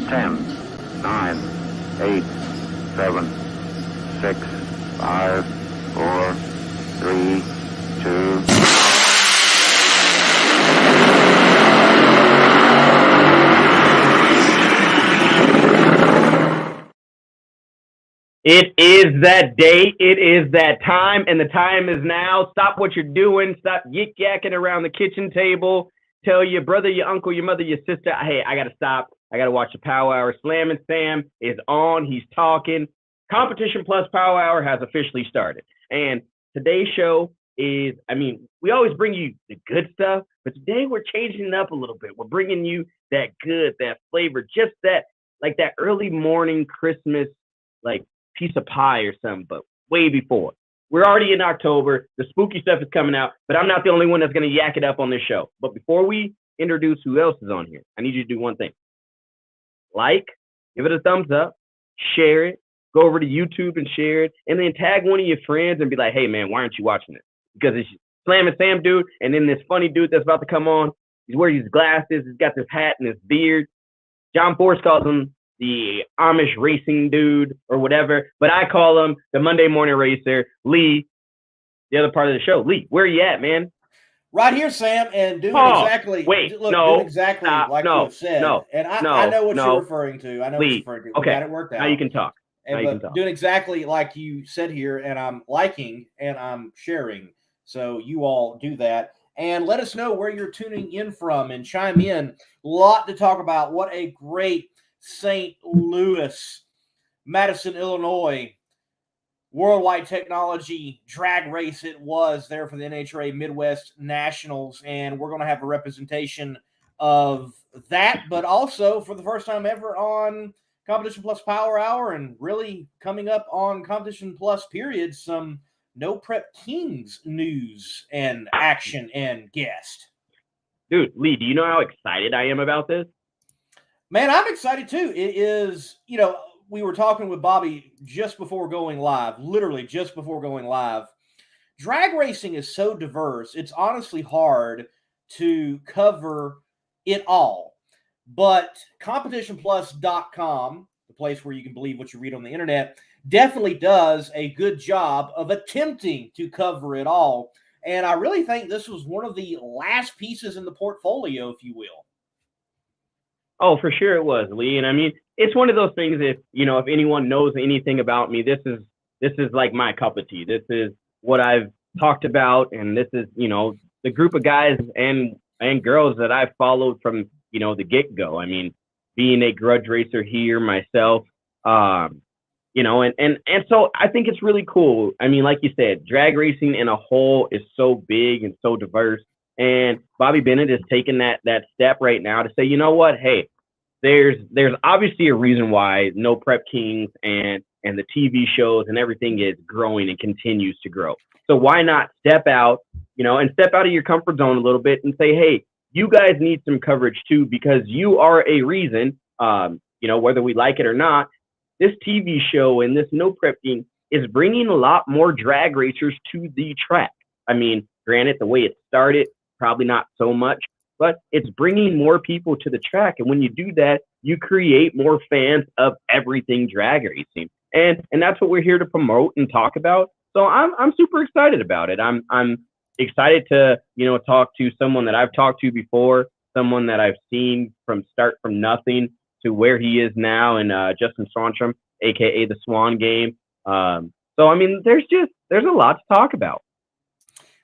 10, 9, 8, 7, 6, 5, 4, 3, 2. It is that day. It is that time, and the time is now. Stop what you're doing. Stop yik-yakking around the kitchen table. Tell your brother, your uncle, your mother, your sister, hey, I got to stop. I got to watch the Power Hour. Slam and Sam is on. He's talking. Competition Plus Power Hour has officially started. And today's show is, we always bring you the good stuff, but today we're changing it up a little bit. We're bringing you that good, that flavor, just that, like that early morning Christmas, like, piece of pie or something, but way before. We're already in October. The spooky stuff is coming out, but I'm not the only one that's going to yak it up on this show. But before we introduce who else is on here, I need you to do one thing. Like, give it a thumbs up, share it, go over to YouTube and share it, and then tag one of your friends and be like, hey, man, why aren't you watching it? Because it's Slam and Sam dude, and then this funny dude that's about to come on. He's wearing his glasses. He's got this hat and this beard. John Force calls him the Amish racing dude or whatever, but I call him the Monday morning racer. Lee, the other part of the show. Lee, where are you at, man? Right here, Sam, and doing exactly like you said. I know what you're referring to. I know Lee, what you're referring to. We got it worked out. Now you can talk. Doing exactly like you said here, and I'm liking and I'm sharing. So you all do that. And let us know where you're tuning in from and chime in. A lot to talk about. What a great St. Louis, Madison, Illinois, Worldwide Technology drag race it was there for the NHRA Midwest Nationals. And we're going to have a representation of that, but also for the first time ever on Competition Plus Power Hour, and really coming up on Competition Plus period, some No Prep Kings news and action and guest. Dude, Lee, do you know how excited I am about this? Man, I'm excited too. It is, we were talking with Bobby just before going live, literally just before going live. Drag racing is so diverse, it's honestly hard to cover it all. But CompetitionPlus.com, the place where you can believe what you read on the internet, definitely does a good job of attempting to cover it all. And I really think this was one of the last pieces in the portfolio, if you will. Oh, for sure it was, Lee. And it's one of those things, if anyone knows anything about me, this is like my cup of tea. This is what I've talked about, and this is, the group of guys and girls that I've followed from, the get-go. Being a grudge racer here myself, and so I think it's really cool. Like you said, drag racing in a whole is so big and so diverse. And Bobby Bennett is taking that step right now to say, you know what? Hey, there's obviously a reason why No Prep Kings and the TV shows and everything is growing and continues to grow. So why not step out, and step out of your comfort zone a little bit and say, hey, you guys need some coverage too, because you are a reason, whether we like it or not, this TV show and this No Prep King is bringing a lot more drag racers to the track. Granted, the way it started, probably not so much, but it's bringing more people to the track. And when you do that, you create more fans of everything drag racing. And that's what we're here to promote and talk about. So I'm super excited about it. I'm excited to, talk to someone that I've talked to before, someone that I've seen start from nothing to where he is now, and Justin Swanstrom, aka the Swan Game. So there's a lot to talk about.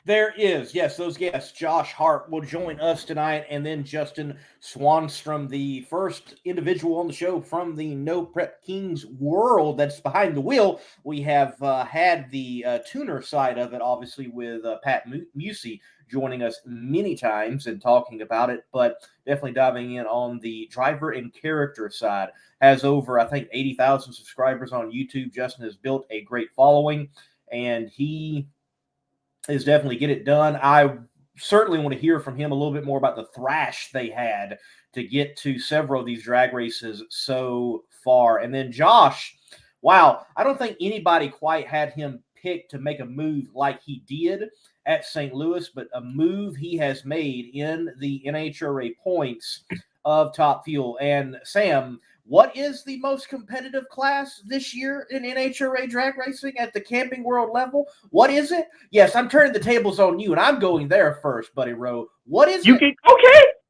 There is, yes, those guests. Josh Hart will join us tonight, and then Justin Swanstrom, the first individual on the show from the No Prep Kings world that's behind the wheel. We have had the tuner side of it, obviously, with Pat Musey joining us many times and talking about it, but definitely diving in on the driver and character side. Has over, I think, 80,000 subscribers on YouTube. Justin has built a great following, and he is definitely get it done. I certainly want to hear from him a little bit more about the thrash they had to get to several of these drag races so far. And then Josh, wow, I don't think anybody quite had him picked to make a move like he did at St. Louis, but a move he has made in the NHRA points of Top Fuel. And Sam, What is the most competitive class this year in NHRA drag racing at the Camping World level? What is it? Yes, I'm turning the tables on you, and I'm going there first, Buddy Rowe. What is it? Okay,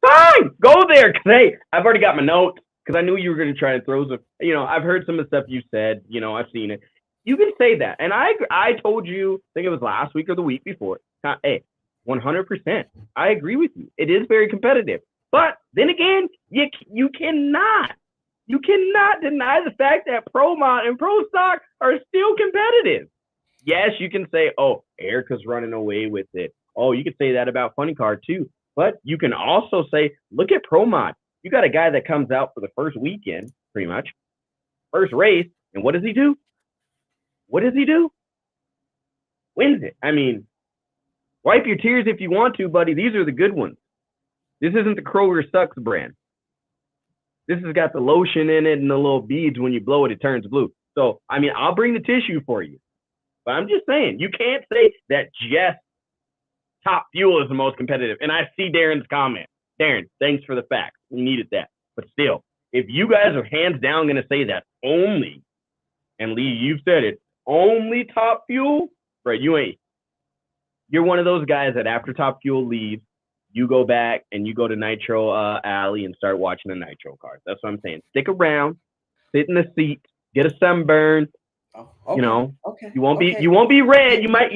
fine. Go there. Because, hey, I've already got my notes because I knew you were going to try to throw some. I've heard some of the stuff you said. I've seen it. You can say that. And I told you, I think it was last week or the week before. Hey, 100%. I agree with you. It is very competitive. But then again, you cannot deny the fact that Pro Mod and Pro Stock are still competitive. Yes, you can say, oh, Erica's running away with it. Oh, you could say that about Funny Car too. But you can also say, look at Pro Mod. You got a guy that comes out for the first weekend, pretty much, first race, and what does he do? Wins it. I mean, wipe your tears if you want to, buddy. These are the good ones. This isn't the Kroger Sucks brand. This has got the lotion in it and the little beads. When you blow it, it turns blue. So, I mean, I'll bring the tissue for you. But I'm just saying, you can't say that just Top Fuel is the most competitive. And I see Darren's comment. Darren, thanks for the facts. We needed that. But still, if you guys are hands down going to say that only, and Lee, you've said it, only Top Fuel, right? You're one of those guys that after Top Fuel leaves, you go back and you go to Nitro Alley and start watching the Nitro cars. That's what I'm saying. Stick around, sit in the seat, get a sunburn. Oh, okay. Okay. You won't be red. You might.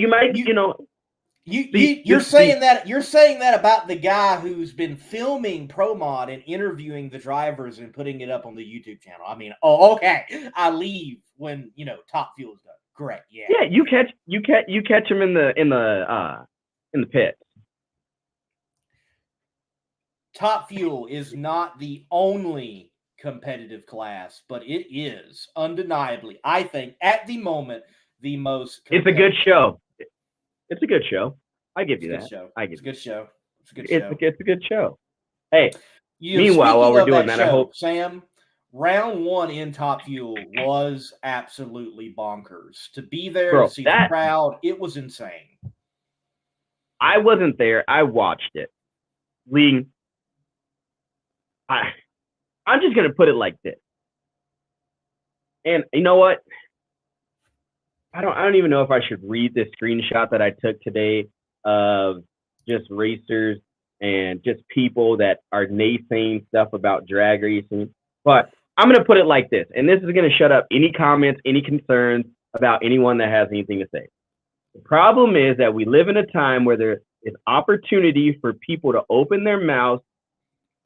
You're saying that about the guy who's been filming Pro Mod and interviewing the drivers and putting it up on the YouTube channel. I mean, okay. I leave when Top Fuel is done. Correct. Yeah. Yeah, you catch him in the pit. Top Fuel is not the only competitive class, but it is undeniably, I think, at the moment, the most competitive. It's a good show. It's a good show. I give you that. It's a good show. It's a good show. Hey, meanwhile, while we're doing that, I hope Sam, round one in Top Fuel was absolutely bonkers. To be there, to see the crowd, it was insane. I wasn't there. I watched it. Lee, I'm just gonna put it like this. And you know what? I don't even know if I should read this screenshot that I took today of just racers and just people that are naysaying stuff about drag racing. But I'm going to put it like this, and this is going to shut up any comments, any concerns about anyone that has anything to say. The problem is that we live in a time where there is opportunity for people to open their mouths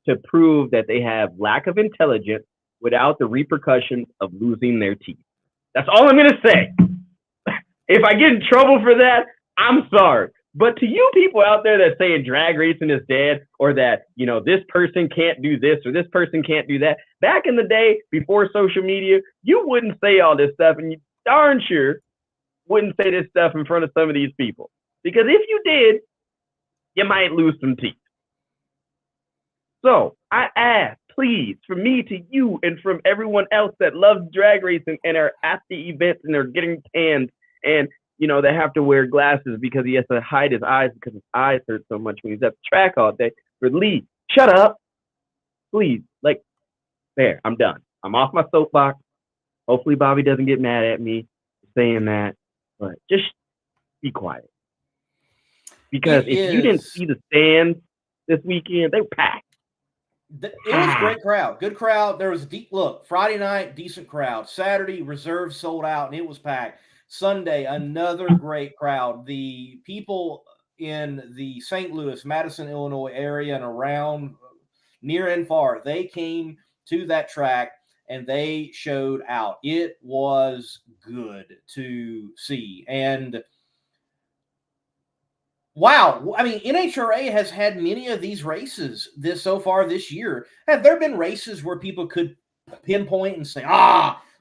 to prove that they have lack of intelligence without the repercussions of losing their teeth. That's all I'm going to say. If I get in trouble for that, I'm sorry. But to you people out there that saying drag racing is dead, or that, this person can't do this or this person can't do that, back in the day before social media, you wouldn't say all this stuff, and you darn sure wouldn't say this stuff in front of some of these people. Because if you did, you might lose some teeth. So I ask, please, from me to you and from everyone else that loves drag racing and are at the events and are getting tanned, and they have to wear glasses because he has to hide his eyes because his eyes hurt so much when he's at the track all day. For Lee, shut up, please. There, I'm done. I'm off my soapbox. Hopefully Bobby doesn't get mad at me for saying that, but just be quiet. Because if you didn't see the stands this weekend, they were packed. It was a great crowd. Good crowd. There was a deep look. Friday night, decent crowd. Saturday, reserve sold out, and it was packed. Sunday, another great crowd. The people in the St. Louis, Madison, Illinois area and around, near and far, they came to that track and they showed out. It was good to see. And wow, I mean, NHRA has had many of these races so far this year. Have there been races where people could pinpoint and say,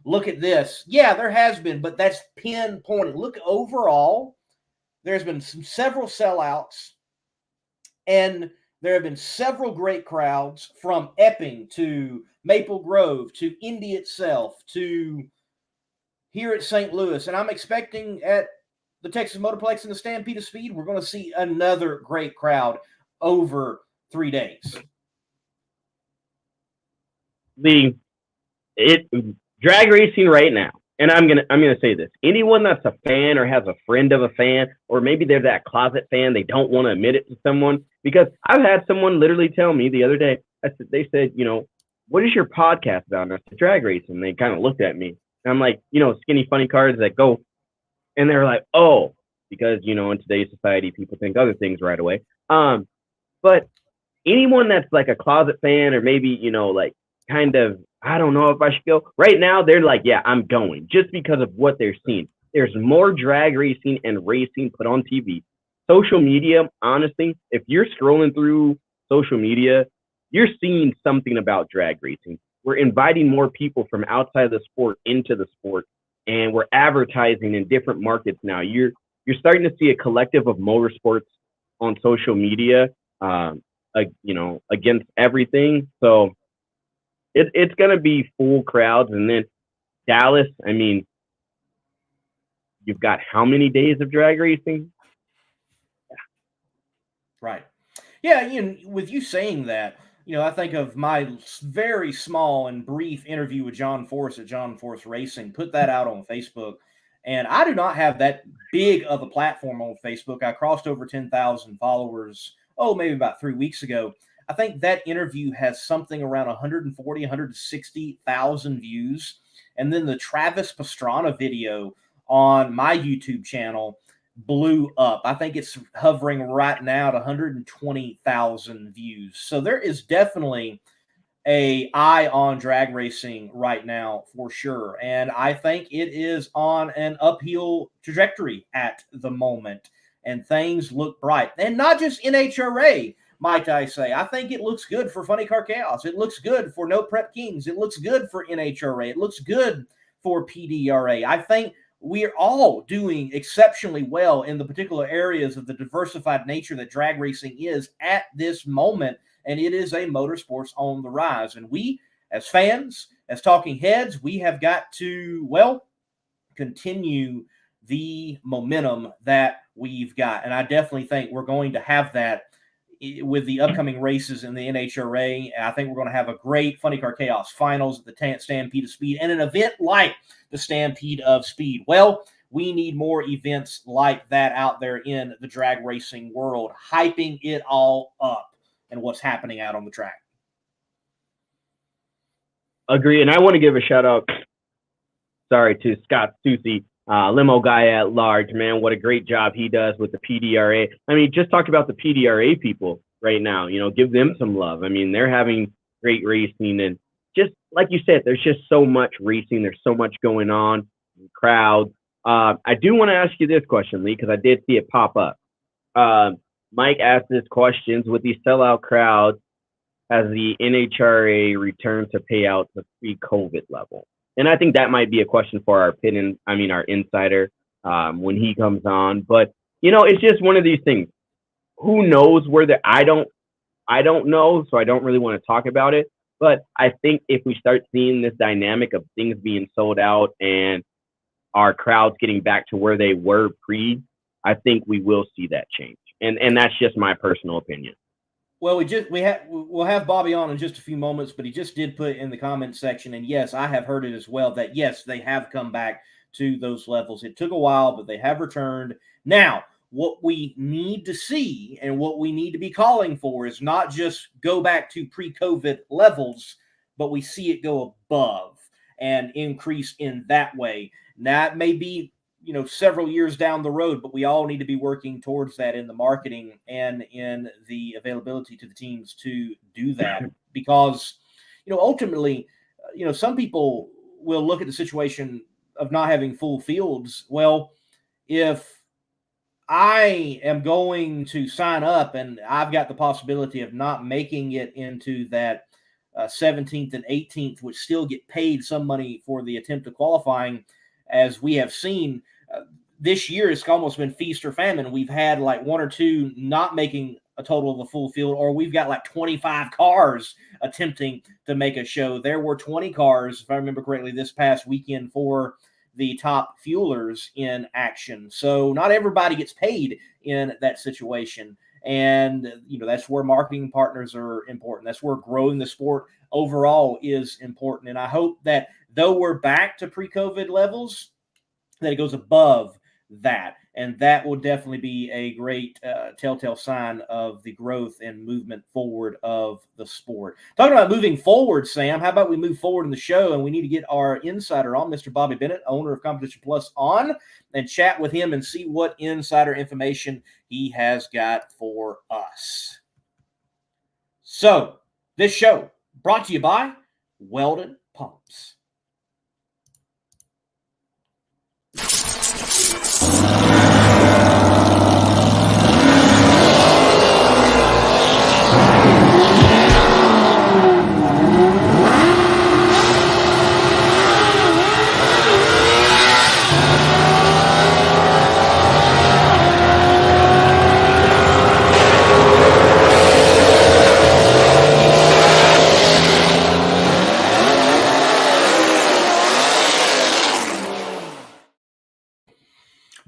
look at this? Yeah, there has been, but that's pinpointed. Look, overall, there's been several sellouts, and there have been several great crowds from Epping to Maple Grove to Indy itself to here at St. Louis. And I'm expecting at the Texas Motorplex and the Stampede of Speed, we're going to see another great crowd over 3 days. Lee, drag racing right now, and I'm gonna say this: anyone that's a fan or has a friend of a fan, or maybe they're that closet fan, they don't want to admit it to someone. Because I've had someone literally tell me the other day, they said, what is your podcast about? And I said, drag racing. And they kind of looked at me, and I'm like, skinny funny cars that go, and they're like, oh, because in today's society, people think other things right away. But anyone that's like a closet fan, or maybe like kind of, I don't know if I should go right now, they're like, yeah, I'm going, just because of what they're seeing. There's more drag racing and racing put on TV. Social media, honestly, if you're scrolling through social media, you're seeing something about drag racing. We're inviting more people from outside of the sport into the sport, and we're advertising in different markets now. You're starting to see a collective of motorsports on social media, against everything. So it's going to be full crowds. And then Dallas, I mean, you've got how many days of drag racing? Right. Yeah, with you saying that, I think of my very small and brief interview with John Force at John Force Racing. Put that out on Facebook. And I do not have that big of a platform on Facebook. I crossed over 10,000 followers, maybe about 3 weeks ago. I think that interview has something around 140, 160,000 views. And then the Travis Pastrana video on my YouTube channel blew up. I think it's hovering right now at 120,000 views. So there is definitely a eye on drag racing right now for sure. And I think it is on an uphill trajectory at the moment. And things look bright. And not just NHRA, might I say. I think it looks good for Funny Car Chaos. It looks good for No Prep Kings. It looks good for NHRA. It looks good for PDRA. I think we're all doing exceptionally well in the particular areas of the diversified nature that drag racing is at this moment. And it is a motorsports on the rise. And we, as fans, as talking heads, we have got to, continue the momentum that we've got. And I definitely think we're going to have that with the upcoming races in the NHRA. I think we're going to have a great Funny Car Chaos finals at the Stampede of Speed, and an event like the Stampede of Speed. Well, we need more events like that out there in the drag racing world, hyping it all up and what's happening out on the track. Agree. And I want to give a shout out, to Scott Susie, limo guy at large, man. What a great job he does with the PDRA. I mean, just talk about the PDRA people right now, give them some love. I mean, they're having great racing, and just like you said, there's just so much racing. There's so much going on, crowds. I do want to ask you this question, Lee, because I did see it pop up. Mike asked this questions: with these sellout crowds, has the NHRA returned to payouts to pre-COVID level? And I think that might be a question for our insider, when he comes on. But, it's just one of these things. Who knows where I don't know, so I don't really want to talk about it. But I think if we start seeing this dynamic of things being sold out and our crowds getting back to where they were pre, I think we will see that change. And that's just my personal opinion. Well, we'll have Bobby on in just a few moments, but he just did put in the comment section, and yes, I have heard it as well, that yes, they have come back to those levels. It took a while, but they have returned. Now, what we need to see and what we need to be calling for is not just go back to pre-COVID levels, but we see it go above and increase in that way. Now, it may be several years down the road, but we all need to be working towards that in the marketing and in the availability to the teams to do that. Because, ultimately, some people will look at the situation of not having full fields. Well, if I am going to sign up and I've got the possibility of not making it into that 17th and 18th, which still get paid some money for the attempt of qualifying, as we have seen this year, it's almost been feast or famine. We've had like one or two not making a total of a full field, or we've got like 25 cars attempting to make a show. There were 20 cars, if I remember correctly, this past weekend for the top fuelers in action. So not everybody gets paid in that situation. And, that's where marketing partners are important. That's where growing the sport overall is important. And I hope that though we're back to pre-COVID levels, that it goes above that. And that will definitely be a great telltale sign of the growth and movement forward of the sport. Talking about moving forward, Sam, how about we move forward in the show, and we need to get our insider on, Mr. Bobby Bennett, owner of Competition Plus, on and chat with him and see what insider information he has got for us. So, this show brought to you by Weldon Pumps.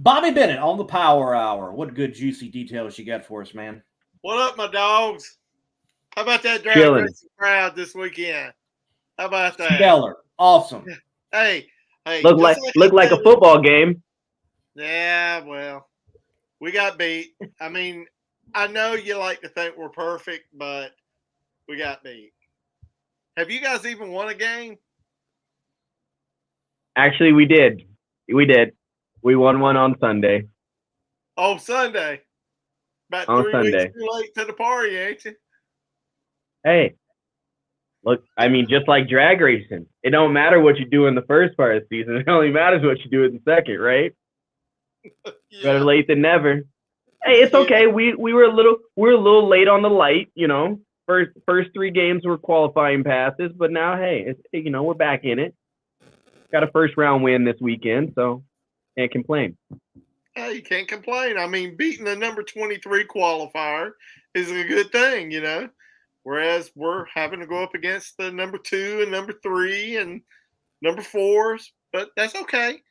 Bobby Bennett on the Power Hour. What good, juicy details you got for us, man? What up, my dogs? How about that drag racing crowd this weekend? How about that? Stellar. Awesome. Hey. Look like a football game. Yeah, well, we got beat. I mean, I know you like to think we're perfect, but we got beat. Have you guys even won a game? Actually, we did. We won one on Sunday. Oh, Sunday. About on 3 Sunday. weeks too late to the party, ain't you? Hey, look, I mean, just like drag racing, it don't matter what you do in the first part of the season. It only matters what you do in the second, right? Yeah. Better late than never. Hey, it's okay. We were a little late on the light, First 3 games were qualifying passes, but now, hey, we're back in it. Got a first round win this weekend, so can't complain. Hey, you can't complain. I mean, beating the number 23 qualifier is a good thing, Whereas we're having to go up against the number 2 and number 3 and number 4s, but that's okay.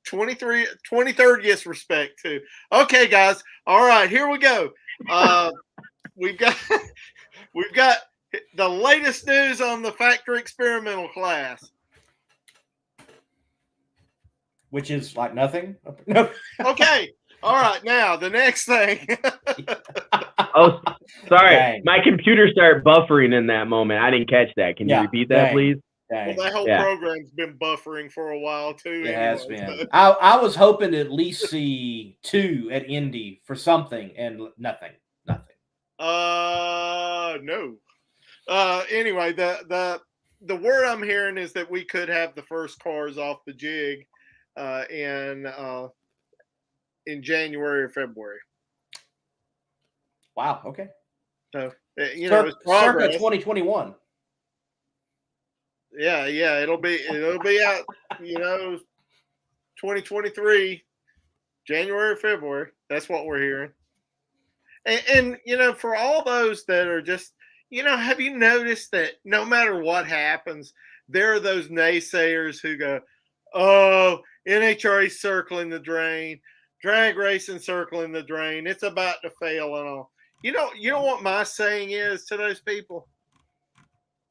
23rd gets respect too. Okay, guys. All right, here we go. We've got the latest news on the factory experimental class. Which is like nothing. No. Okay. All right. Now the next thing. Oh, sorry. Dang. My computer started buffering in that moment. I didn't catch that. Can you repeat that, please? Dang. Well, that whole program's been buffering for a while too. It has been. I was hoping to at least see 2 at Indy for something, and nothing. No. Anyway, the word I'm hearing is that we could have the first cars off the jig in January or February. Wow. Okay. So circa 2021. Yeah. It'll be out. 2023, January or February. That's what we're hearing. And for all those that are just, have you noticed that no matter what happens, there are those naysayers who go, "Oh, NHRA circling the drain, drag racing circling the drain. It's about to fail and all." You know what my saying is to those people?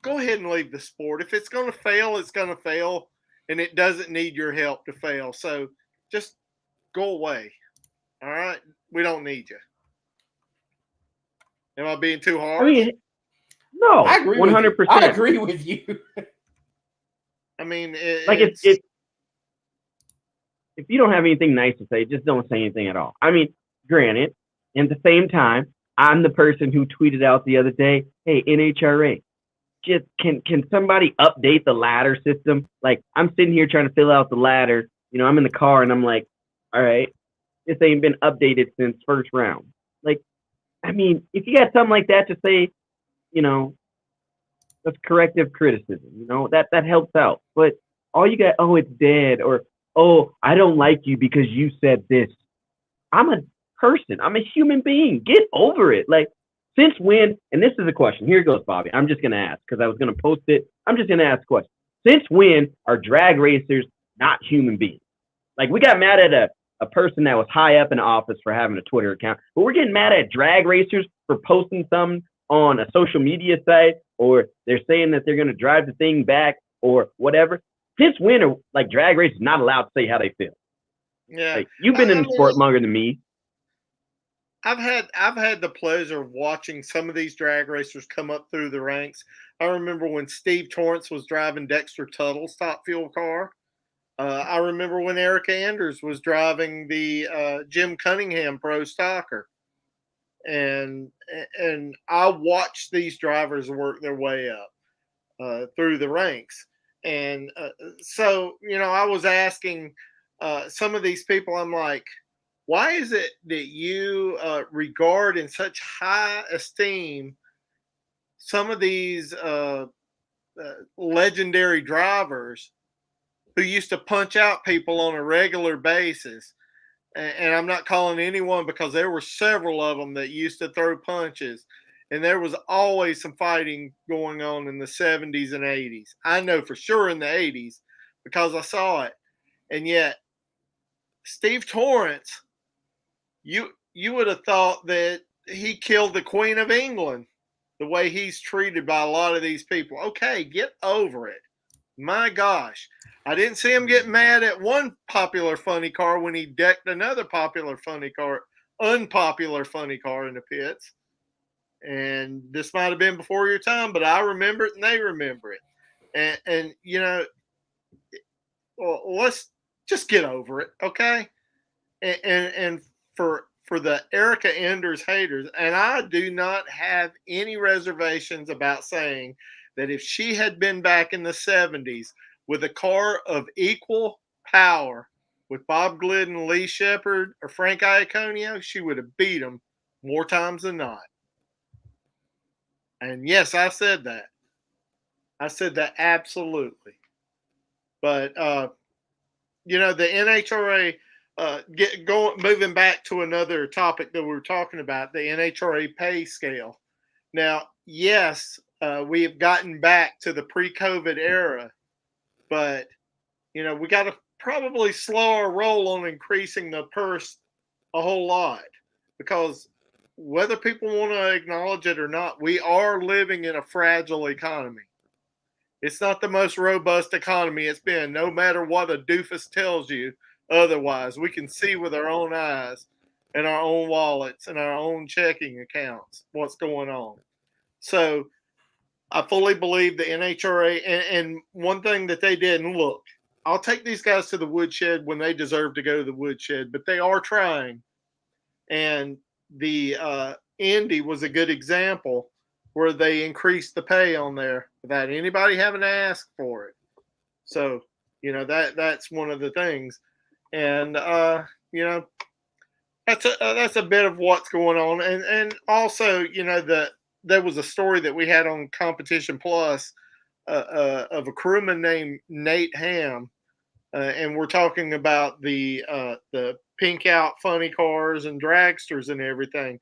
Go ahead and leave the sport. If it's going to fail, it's going to fail, and it doesn't need your help to fail. So just go away. All right? We don't need you. Am I being too hard? I mean, no, I agree 100%. I agree with you. I mean, if you don't have anything nice to say, just don't say anything at all. I mean, granted, at the same time, I'm the person who tweeted out the other day, "Hey, NHRA, just can somebody update the ladder system?" Like, I'm sitting here trying to fill out the ladder. I'm in the car and I'm like, all right, this ain't been updated since first round. Like, I mean, if you got something like that to say, that's corrective criticism. That helps out. But all you got, "Oh, it's dead," or, "Oh, I don't like you because you said this." I'm a person. I'm a human being. Get over it. Like, since when? And this is a question. Here it goes, Bobby. I'm just gonna ask because I was gonna post it. I'm just gonna ask a question. Since when are drag racers not human beings? Like, we got mad at a person that was high up in office for having a Twitter account, but we're getting mad at drag racers for posting something on a social media site, or they're saying that they're going to drive the thing back or whatever. Since when are like drag racers not allowed to say how they feel? Yeah, like, you've been in the sport longer than me. I've had the pleasure of watching some of these drag racers come up through the ranks. I remember when Steve Torrance was driving Dexter Tuttle's Top Fuel car. I remember when Erica Anders was driving the Jim Cunningham Pro Stocker, and I watched these drivers work their way up through the ranks. And so, I was asking some of these people, I'm like, why is it that you regard in such high esteem some of these legendary drivers who used to punch out people on a regular basis? And I'm not calling anyone, because there were several of them that used to throw punches. And there was always some fighting going on in the 70s and 80s. I know for sure in the 80s because I saw it. And yet, Steve Torrance, you would have thought that he killed the Queen of England the way he's treated by a lot of these people. Okay, get over it. My gosh. I didn't see him get mad at one popular funny car when he decked another unpopular funny car in the pits. And this might have been before your time, but I remember it and they remember it. And well, let's just get over it, okay? And for the Erica Enders haters, and I do not have any reservations about saying that if she had been back in the 70s with a car of equal power with Bob Glidden, Lee Shepard, or Frank Iaconio, she would have beat them more times than not. And yes, I said that. I said that absolutely. But, the NHRA, moving back to another topic that we were talking about, the NHRA pay scale. Now, yes, we have gotten back to the pre-COVID era, but we got to probably slow our roll on increasing the purse a whole lot, because whether people want to acknowledge it or not, we are living in a fragile economy. It's not the most robust economy it's been, no matter what a doofus tells you otherwise. We can see with our own eyes and our own wallets and our own checking accounts what's going on. So I fully believe the NHRA, and one thing that they did, and look, I'll take these guys to the woodshed when they deserve to go to the woodshed, but they are trying. And the Indy was a good example where they increased the pay on there without anybody having to ask for it. So, that's one of the things. And, that's a bit of what's going on. And also, there was a story that we had on Competition Plus of a crewman named Nate Ham. And we're talking about the pink out funny cars and dragsters and everything.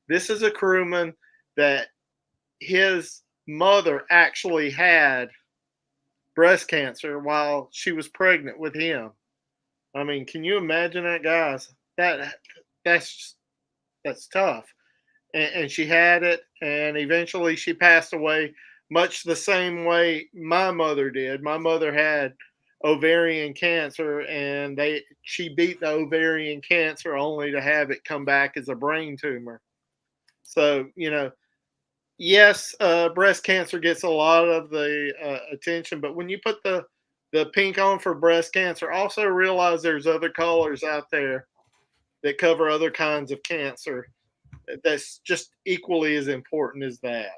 This is a crewman that his mother actually had breast cancer while she was pregnant with him. I mean, can you imagine that, guys? That's tough. And she had it, and eventually she passed away much the same way my mother did. My mother had ovarian cancer, and she beat the ovarian cancer only to have it come back as a brain tumor. So, yes, breast cancer gets a lot of the attention, but when you put the pink on for breast cancer, also realize there's other colors out there that cover other kinds of cancer that's just equally as important as that.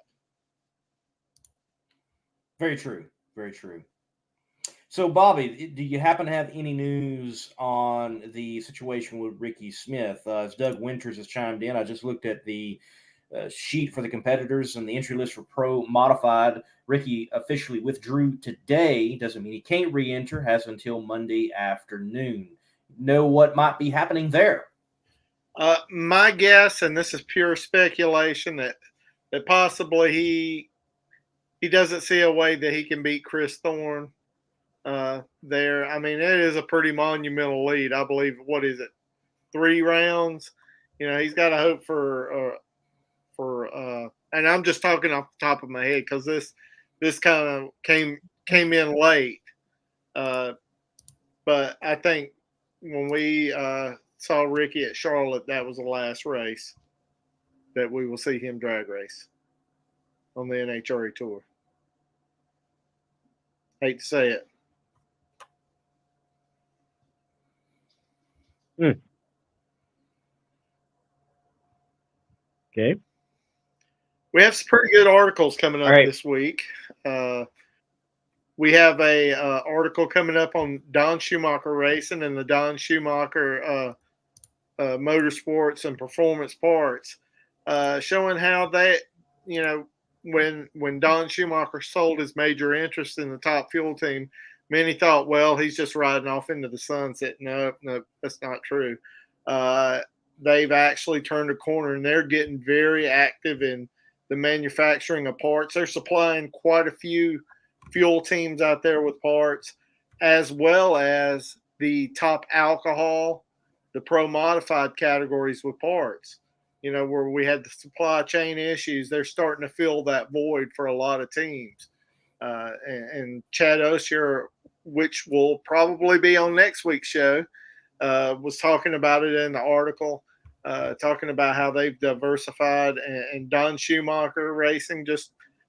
Very true. Very true. So, Bobby, do you happen to have any news on the situation with Ricky Smith? As Doug Winters has chimed in, I just looked at the sheet for the competitors and the entry list for Pro Modified. Ricky officially withdrew today. Doesn't mean he can't re-enter. Has until Monday afternoon. Know what might be happening there? My guess, and this is pure speculation, that possibly he doesn't see a way that he can beat Chris Thorne there. I mean, it is a pretty monumental lead. I believe, what is it, 3 rounds. You know, he's got to hope for and I'm just talking off the top of my head because this kind of came in late. But I think when we saw Ricky at Charlotte, that was the last race that we will see him drag race on the NHRA tour. Hate to say it. Okay. We have some pretty good articles coming up this week. We have a article coming up on Don Schumacher Racing and the Don Schumacher Motorsports and Performance Parts, showing how they, you know, when Don Schumacher sold his major interest in the Top Fuel team, many thought, well, he's just riding off into the sunset. No, that's not true. They've actually turned a corner, and they're getting very active in the manufacturing of parts. They're supplying quite a few fuel teams out there with parts, as well as the top alcohol, the pro modified categories with parts. You know, where we had the supply chain issues, they're starting to fill that void for a lot of teams. And Chad Osher, which will probably be on next week's show, was talking about it in the article, talking about how they've diversified, and Don Schumacher Racing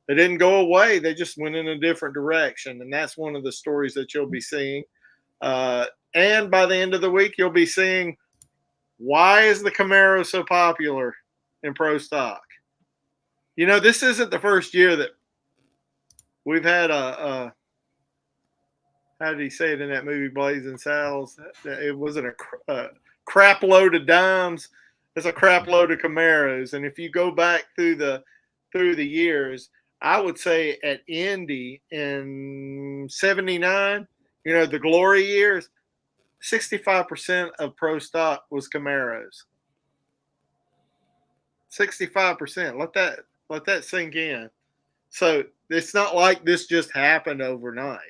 they didn't go away. They just went in a different direction. And that's one of the stories that you'll be seeing. And by the end of the week, you'll be seeing why is the Camaro so popular in pro stock. You know, this isn't the first year that we've had how did he say it in that movie, Blazing Saddles? It wasn't a crap load of dimes. It's a crap load of Camaros. And if you go back through the years, I would say at Indy in 79, you know, the glory years, 65% of pro stock was Camaros. 65%. Let that sink in. So it's not like this just happened overnight.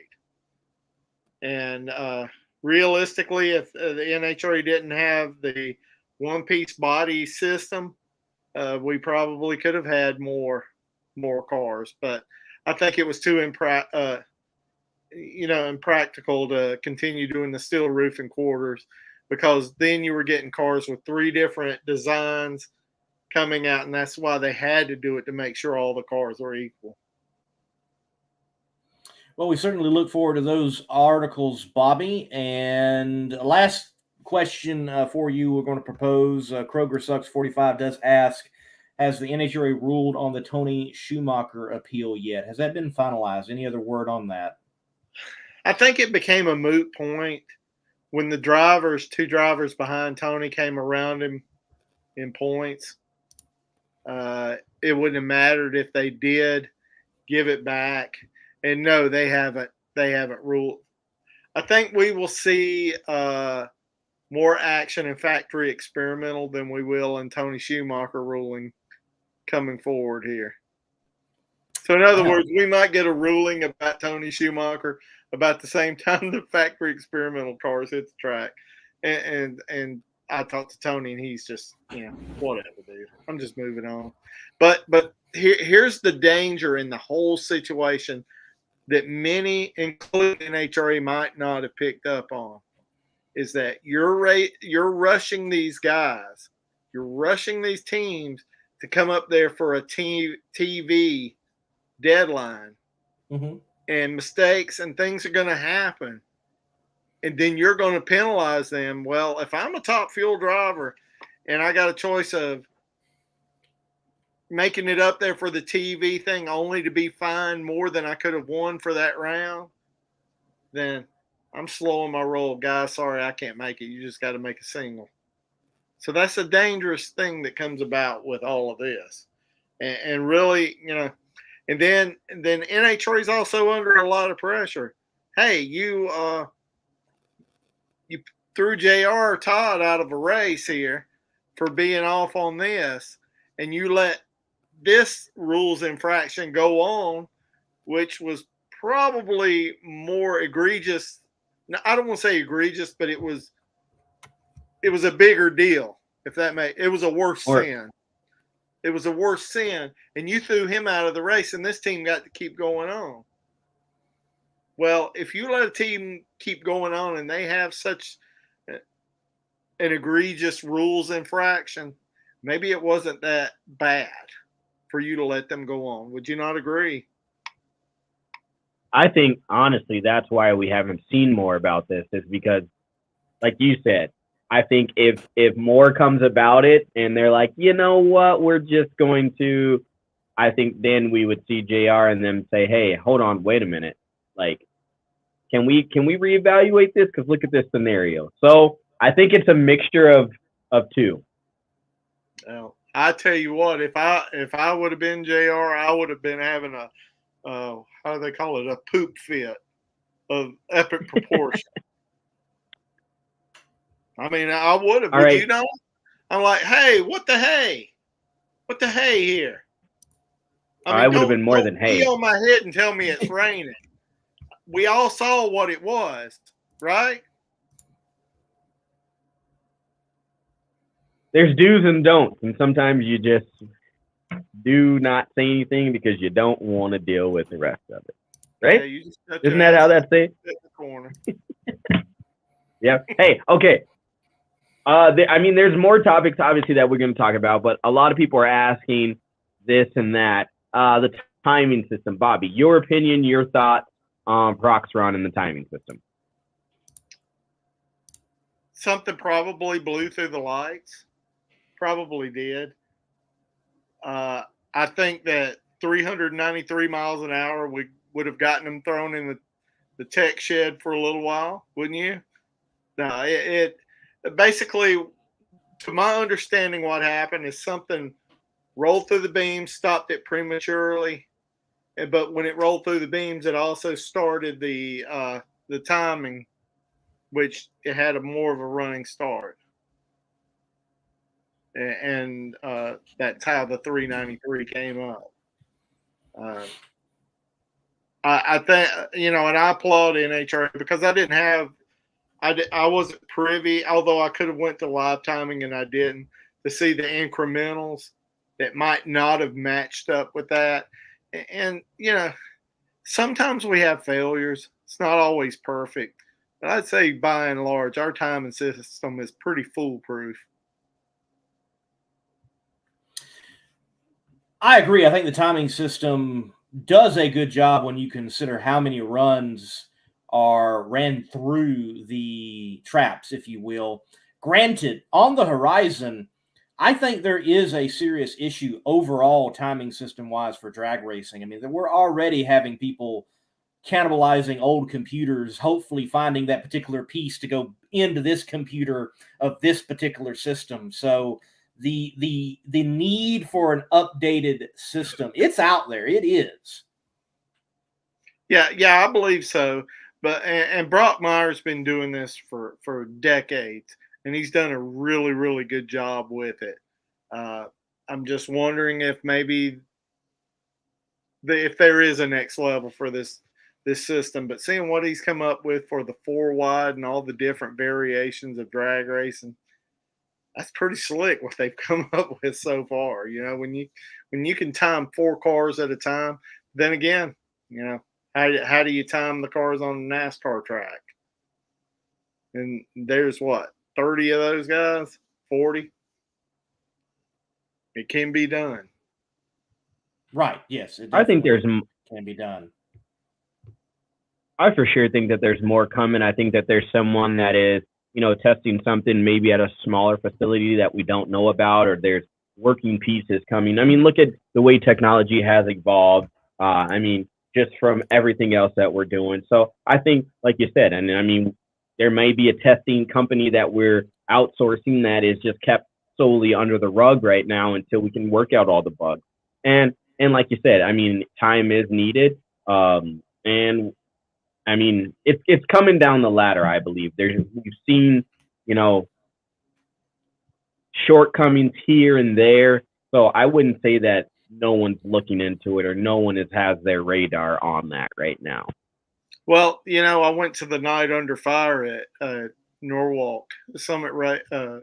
And realistically, if the NHRA didn't have the one-piece body system, we probably could have had more cars. But I think it was too impractical to continue doing the steel roof and quarters, because then you were getting cars with 3 different designs coming out, and that's why they had to do it, to make sure all the cars were equal. Well, we certainly look forward to those articles, Bobby. And last question for you, we're going to propose. Kroger Sucks 45 does ask, has the NHRA ruled on the Tony Schumacher appeal yet? Has that been finalized? Any other word on that? I think it became a moot point when the 2 drivers behind Tony came around him in points. It wouldn't have mattered if they did give it back. And no, they haven't ruled. I think we will see more action in factory experimental than we will in Tony Schumacher ruling coming forward here. So in other words, we might get a ruling about Tony Schumacher about the same time the factory experimental cars hit the track. And I talked to Tony, and he's just, whatever, dude. I'm just moving on. But here's the danger in the whole situation that many, including NHRA, might not have picked up on, is that you're rushing these guys, you're rushing these teams to come up there for a TV deadline, and mistakes and things are going to happen, and then you're going to penalize them. Well, if I'm a top fuel driver and I got a choice of making it up there for the TV thing only to be fined more than I could have won for that round, then I'm slowing my roll. Guys, sorry, I can't make it. You just got to make a single. So that's a dangerous thing that comes about with all of this. And really, and then NHRA is also under a lot of pressure. Hey, you threw J.R. Todd out of a race here for being off on this, and you let this rules infraction go on, which was probably more egregious. Now, I don't want to say egregious, but it was it was a bigger deal. If that it was a worse Or- sin. It was a worse sin, and you threw him out of the race, and this team got to keep going on. Well, if you let a team keep going on and they have such an egregious rules infraction, maybe it wasn't that bad for you to let them go on. Would you not agree? I think, honestly, that's why we haven't seen more about this, is because, like you said, I think if more comes about it and they're like, you know what, we're just going to, I think then we would see JR and them say, hey, hold on, wait a minute. Like, can we reevaluate this? Because look at this scenario. So I think it's a mixture of two. Well, I tell you what, if I would have been JR, I would have been having a how do they call it, a poop fit of epic proportion. I mean, I would have. Would you know? I'm like, hey, what the hey? What the hey here? I would have been more than hey. Pee on my head and tell me it's raining. We all saw what it was, right? There's do's and don'ts, and sometimes you just do not say anything because you don't want to deal with the rest of it, right? Yeah, you just Isn't that how that's said? in the corner. Yeah. Hey, okay. I mean, there's more topics, obviously, that we're going to talk about, but a lot of people are asking this and that. The timing system, Bobby, your opinion, your thoughts on Proxron and the timing system. Something probably blew through the lights. Probably did. I think that 393 miles an hour would have gotten them thrown in the tech shed for a little while, wouldn't you? No, it basically, to my understanding, what happened is something rolled through the beams, stopped it prematurely, but when it rolled through the beams, it also started the timing, which it had more of a running start. And that's how the 393 came up. I think, and I applaud NHRA because I wasn't privy, although I could have went to live timing and I didn't, to see the incrementals that might not have matched up with that. And sometimes we have failures. It's not always perfect. But I'd say by and large, our timing system is pretty foolproof. I agree. I think the timing system does a good job when you consider how many runs are ran through the traps, if you will. Granted, on the horizon, I think there is a serious issue overall timing system-wise for drag racing. I mean, we're already having people cannibalizing old computers, hopefully finding that particular piece to go into this computer of this particular system. So the need for an updated system, it's out there. It is. Yeah, I believe so. But and Brock Meyer's been doing this for decades, and he's done a really, really good job with it. I'm just wondering if maybe if there is a next level for this system. But seeing what he's come up with for the 4 wide and all the different variations of drag racing, that's pretty slick what they've come up with so far. When you can time 4 cars at a time, then again, how do you time the cars on a NASCAR track? And there's 30 of those guys, 40. It can be done. Right. Yes. I think can be done. I for sure think that there's more coming. I think that there's someone that is, testing something maybe at a smaller facility that we don't know about, or there's working pieces coming. I mean, look at the way technology has evolved. Just from everything else that we're doing. So I think, like you said, and I mean, there may be a testing company that we're outsourcing that is just kept solely under the rug right now until we can work out all the bugs. And like you said, I mean, time is needed. And I mean, it's coming down the ladder, I believe. We've seen, shortcomings here and there. So I wouldn't say that no one's looking into it or no one has their radar on that right now. Well, I went to the Night Under Fire at Norwalk, Summit Racing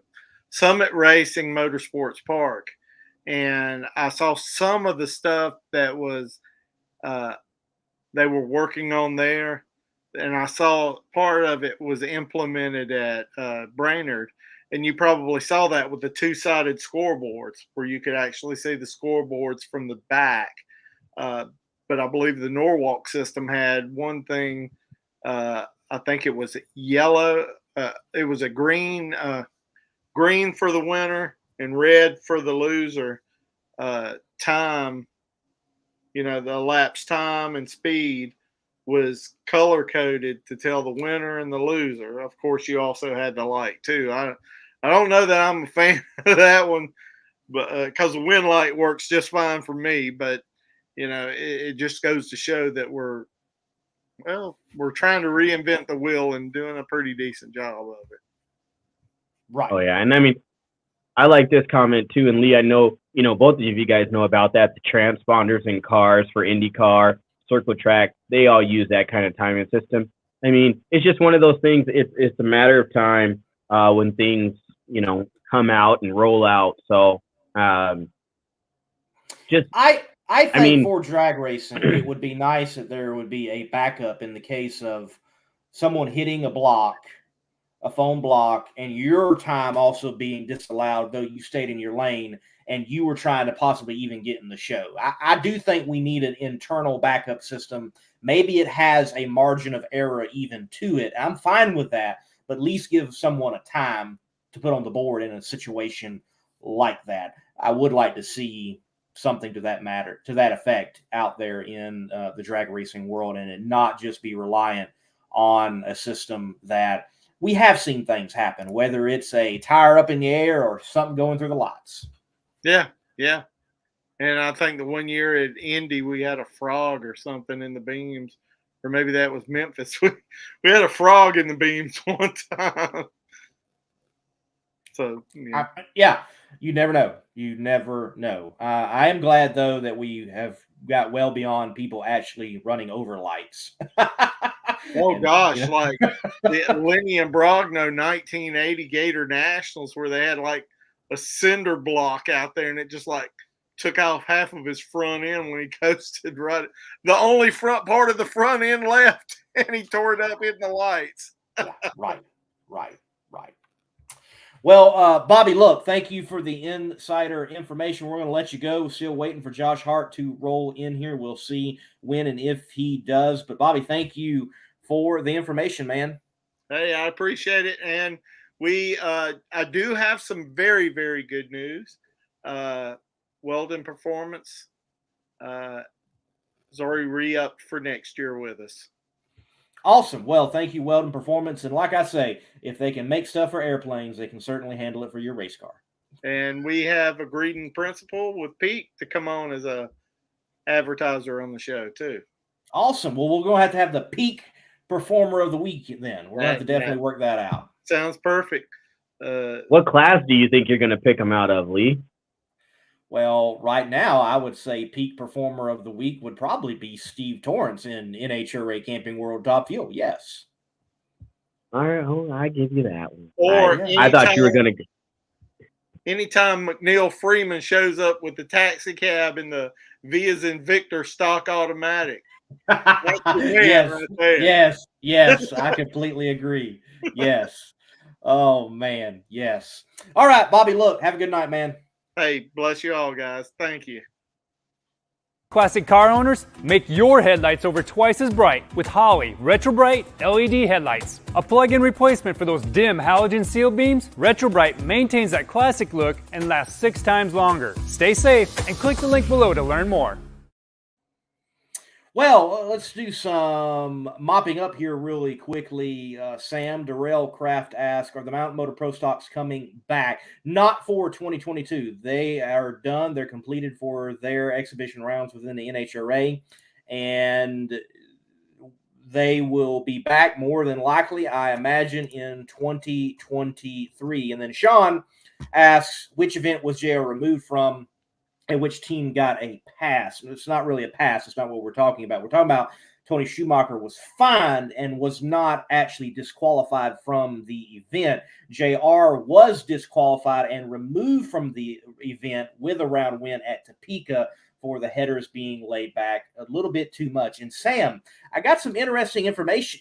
Motorsports Park, and I saw some of the stuff that was they were working on there, and I saw part of it was implemented at Brainerd, and you probably saw that with the two-sided scoreboards where you could actually see the scoreboards from the back. But I believe the Norwalk system had one thing. I think it was yellow. It was a green for the winner and red for the loser. Time, the elapsed time and speed was color coded to tell the winner and the loser. Of course, you also had the light too. I don't know that I'm a fan of that one, but because the wind light works just fine for me. But it just goes to show that we're trying to reinvent the wheel and doing a pretty decent job of it. Right. Oh yeah, and I mean, I like this comment too. And Lee, I know both of you guys know about that. The transponders in cars for IndyCar, Circle Track, they all use that kind of timing system. I mean, it's just one of those things. It's a matter of time when things come out and roll out. So I think for drag racing, it would be nice if there would be a backup in the case of someone hitting a phone block, and your time also being disallowed, though you stayed in your lane and you were trying to possibly even get in the show. I do think we need an internal backup system. Maybe it has a margin of error even to it. I'm fine with that, but at least give someone a time to put on the board in a situation like that. I would like to see something to that effect out there in the drag racing world, and it not just be reliant on a system that we have seen things happen, whether it's a tire up in the air or something going through the lights. Yeah. And I think the one year at Indy, we had a frog or something in the beams, or maybe that was Memphis. We had a frog in the beams one time. So, you never know. You never know. I am glad, though, that we have got well beyond people actually running over lights. Oh, gosh, like the Lenny and Brogno 1980 Gator Nationals, where they had like a cinder block out there, and it just like took off half of his front end when he coasted right. The only front part of the front end left, and he tore it up in the lights. Yeah, right. Well, Bobby, look, thank you for the insider information. We're going to let you go. Still waiting for Josh Hart to roll in here. We'll see when and if he does. But, Bobby, thank you for the information, man. Hey, I appreciate it. And I do have some very, very good news. Weldon Performance is already re-upped for next year with us. Awesome. Well, thank you, Weldon Performance. And like I say, if they can make stuff for airplanes, they can certainly handle it for your race car. And we have agreed in principle with Pete to come on as a advertiser on the show too. Awesome. Well, we're going to have the peak performer of the week then. We're going to have to definitely work that out. Sounds perfect. What class do you think you're going to pick them out of, Lee? Well, right now, I would say peak performer of the week would probably be Steve Torrance in NHRA Camping World Top Fuel. Yes. All right, I give you that one. Or I thought you were going to. Anytime McNeil Freeman shows up with the taxi cab and the V as in Victor stock automatic. Yes, I completely agree. Yes. Oh, man, yes. All right, Bobby, look, have a good night, man. Hey, bless you all, guys. Thank you. Classic car owners, make your headlights over twice as bright with Holley Retro Bright LED headlights. A plug-in replacement for those dim halogen seal beams, Retro Bright maintains that classic look and lasts 6 times longer. Stay safe and click the link below to learn more. Well, let's do some mopping up here really quickly. Sam Darrell Craft asked, are the Mountain Motor Pro Stocks coming back? Not for 2022. They are done. They're completed for their exhibition rounds within the NHRA, and they will be back more than likely, I imagine, in 2023. And then Sean asks, which event was JR removed from? And which team got a pass? And it's not really a pass. It's not what we're talking about. We're talking about Tony Schumacher was fined and was not actually disqualified from the event. JR was disqualified and removed from the event with a round win at Topeka for the headers being laid back a little bit too much. And Sam, I got some interesting information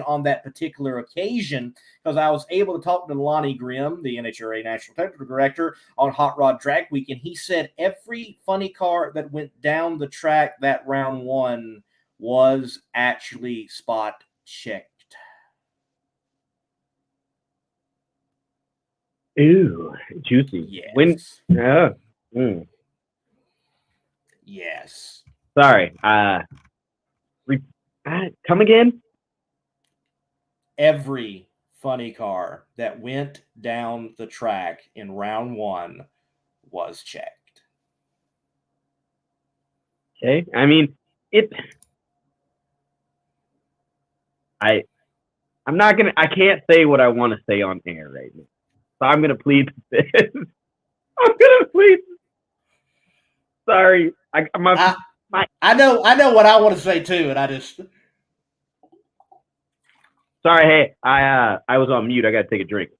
on that particular occasion, because I was able to talk to Lonnie Grimm, the NHRA National Technical Director, on Hot Rod Drag Week, and he said every funny car that went down the track that round one was actually spot checked. Ooh, juicy. Yes. Yes. Sorry. Come again? Every funny car that went down the track in round one was checked. Okay. I mean, I can't say what I want to say on air right now. So I'm gonna plead this. Sorry. I know what I want to say too, and I just sorry. Hey, I was on mute. I gotta take a drink.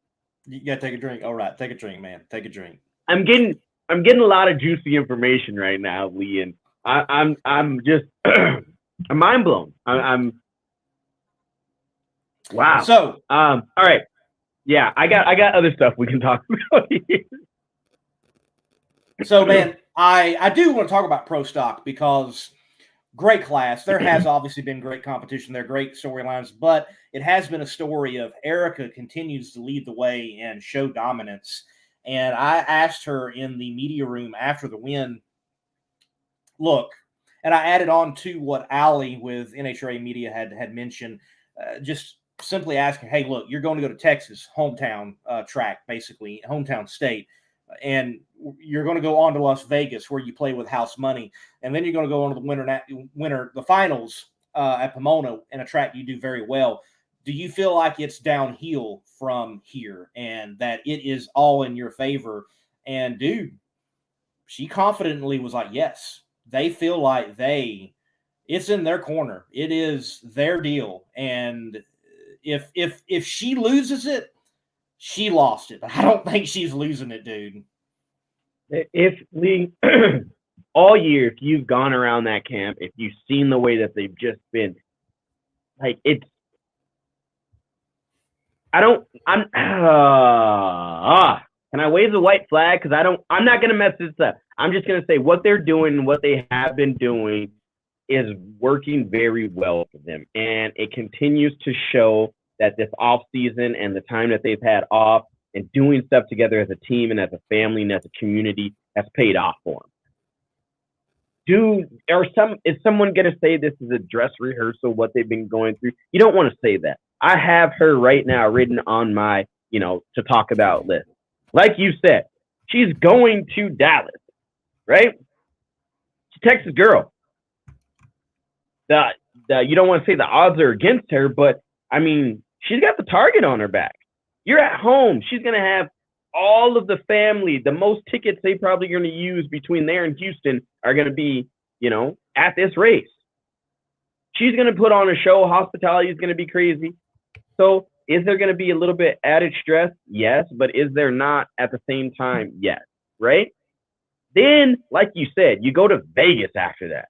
You gotta take a drink. All right, take a drink, man. Take a drink. I'm getting a lot of juicy information right now, Lee, and I'm just I'm mind blown. I'm wow. So all right. Yeah, I got other stuff we can talk about here. So, man, I do want to talk about Pro Stock, because great class. There has obviously been great competition. There are great storylines, but it has been a story of Erica continues to lead the way and show dominance. And I asked her in the media room after the win, look, and I added on to what Allie with NHRA Media had mentioned, just simply asking, hey, look, you're going to go to Texas, hometown track, basically, hometown state. And you're going to go on to Las Vegas, where you play with house money. And then you're going to go on to the finals at Pomona, in a track you do very well. Do you feel like it's downhill from here and that it is all in your favor? And dude, she confidently was like, yes, they feel like it's in their corner. It is their deal. And if she loses it, she lost it. But I don't think she's losing it, dude. If Lee, all year, if you've gone around that camp, if you've seen the way that they've just been, like, can I wave the white flag? Because I'm not going to mess this up. I'm just going to say what they're doing, what they have been doing is working very well for them. And it continues to show that this off season and the time that they've had off and doing stuff together as a team and as a family and as a community has paid off for them. Is someone going to say this is a dress rehearsal, what they've been going through? You don't want to say that. I have her right now written on my, to talk about list. Like you said, she's going to Dallas, right? She's a Texas girl. You don't want to say the odds are against her, but I mean, she's got the target on her back. You're at home. She's going to have all of the family. The most tickets they probably going to use between there and Houston are going to be, at this race. She's going to put on a show. Hospitality is going to be crazy. So is there going to be a little bit added stress? Yes. But is there not at the same time? Yes. Right? Then, like you said, you go to Vegas after that.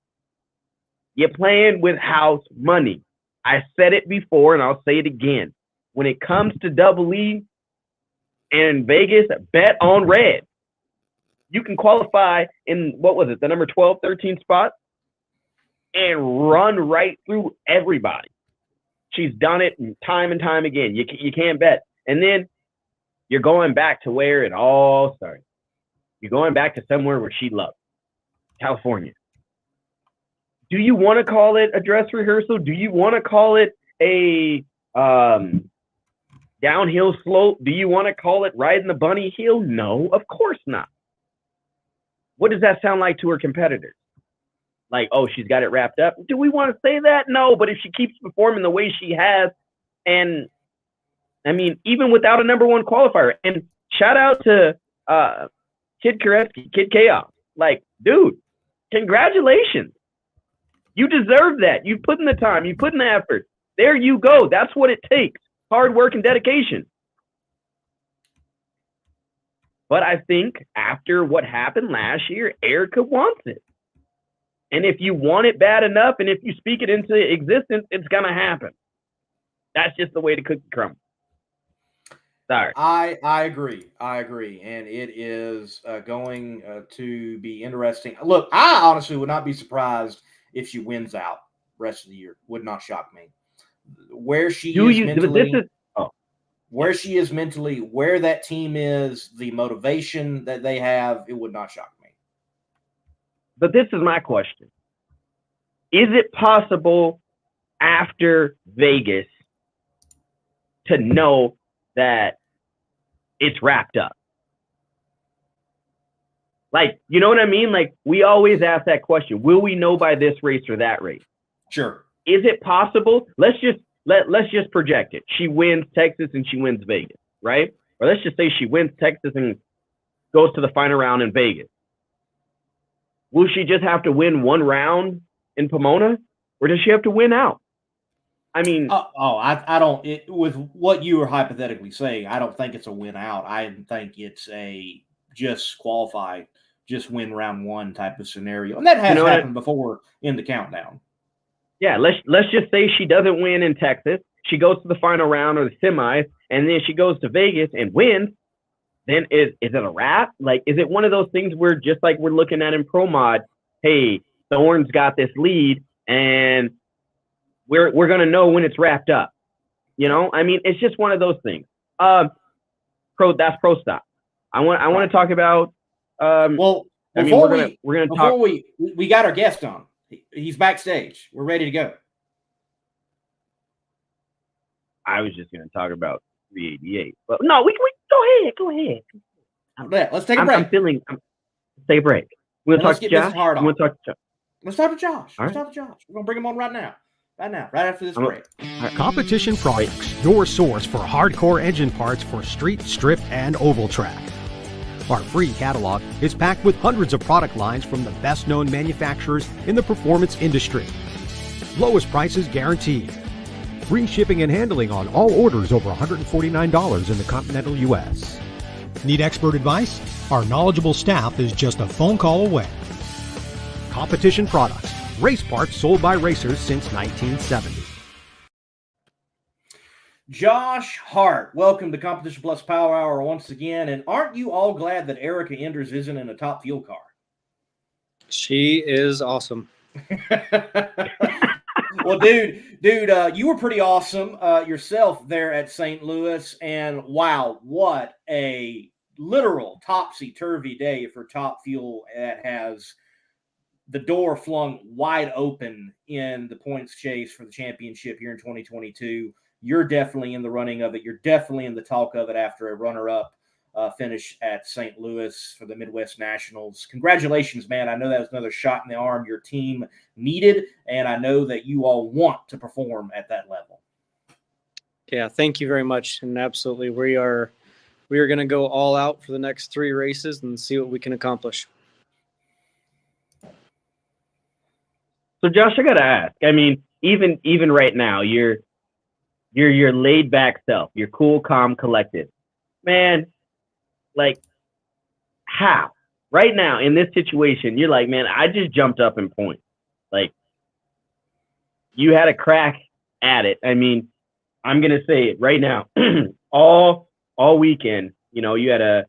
You're playing with house money. I said it before, and I'll say it again. When it comes to Double E and Vegas, bet on red. You can qualify in, the number 12, 13 spot and run right through everybody. She's done it time and time again. You can't bet. And then you're going back to where it all started. You're going back to somewhere where she loved, California. Do you want to call it a dress rehearsal? Do you want to call it a downhill slope? Do you want to call it riding the bunny hill? No, of course not. What does that sound like to her competitors? Like, oh, she's got it wrapped up. Do we want to say that? No, but if she keeps performing the way she has, and I mean, even without a number one qualifier, and shout out to Kid Koretsky, Kid Chaos. Like, dude, congratulations. You deserve that. You put in the time. You put in the effort. There you go. That's what it takes. Hard work and dedication. But I think after what happened last year, Erica wants it. And if you want it bad enough, and if you speak it into existence, it's going to happen. That's just the way the cookie crumbles. Sorry. I agree. And it is going to be interesting. Look, I honestly would not be surprised if she wins out rest of the year. Would not shock me. Where she is mentally, where that team is, the motivation that they have, it would not shock me. But this is my question. Is it possible after Vegas to know that it's wrapped up? Like, you know what I mean? Like, we always ask that question. Will we know by this race or that race? Sure. Is it possible? Let's just project it. She wins Texas and she wins Vegas, right? Or let's just say she wins Texas and goes to the final round in Vegas. Will she just have to win one round in Pomona, or does she have to win out? I mean, I don't. With what you were hypothetically saying, I don't think it's a win out. I think it's a just qualify, just win round one type of scenario, and that has happened before in the countdown. Yeah, let's just say she doesn't win in Texas. She goes to the final round or the semis, and then she goes to Vegas and wins. Then is it a wrap? Like, is it one of those things where just like we're looking at in Pro Mod, hey, Thorne's got this lead, and we're gonna know when it's wrapped up. You know, I mean, it's just one of those things. That's Pro Stop. I want to talk about. We got our guest on. He's backstage. We're ready to go. I was just going to talk about 388, but no, we go ahead. Let's take a break. Let's take a break. We'll talk to Josh. Let's talk to Josh. We're going to bring him on right now, right after this break. Competition Products, your source for hardcore engine parts for street, strip, and oval track. Our free catalog is packed with hundreds of product lines from the best-known manufacturers in the performance industry. Lowest prices guaranteed. Free shipping and handling on all orders over $149 in the continental U.S. Need expert advice? Our knowledgeable staff is just a phone call away. Competition Products, race parts sold by racers since 1970. Josh Hart, welcome to Competition Plus Power Hour once again. And aren't you all glad that Erica Enders isn't in a Top Fuel car? She is awesome. Well, dude, you were pretty awesome yourself there at St. Louis. And wow, what a literal topsy-turvy day for Top Fuel that has the door flung wide open in the points chase for the championship here in 2022. You're definitely in the running of it. You're definitely in the talk of it after a runner-up finish at St. Louis for the Midwest Nationals. Congratulations, man. I know that was another shot in the arm your team needed, and I know that you all want to perform at that level. Yeah, thank you very much. And absolutely, we are going to go all out for the next 3 races and see what we can accomplish. So, Josh, I got to ask. I mean, even right now, you're your laid back self. You're cool, calm, collected. Man, like, how? Right now, in this situation, you're like, man, I just jumped up in points. Like, you had a crack at it. I mean, I'm going to say it right now. all weekend, you know, you had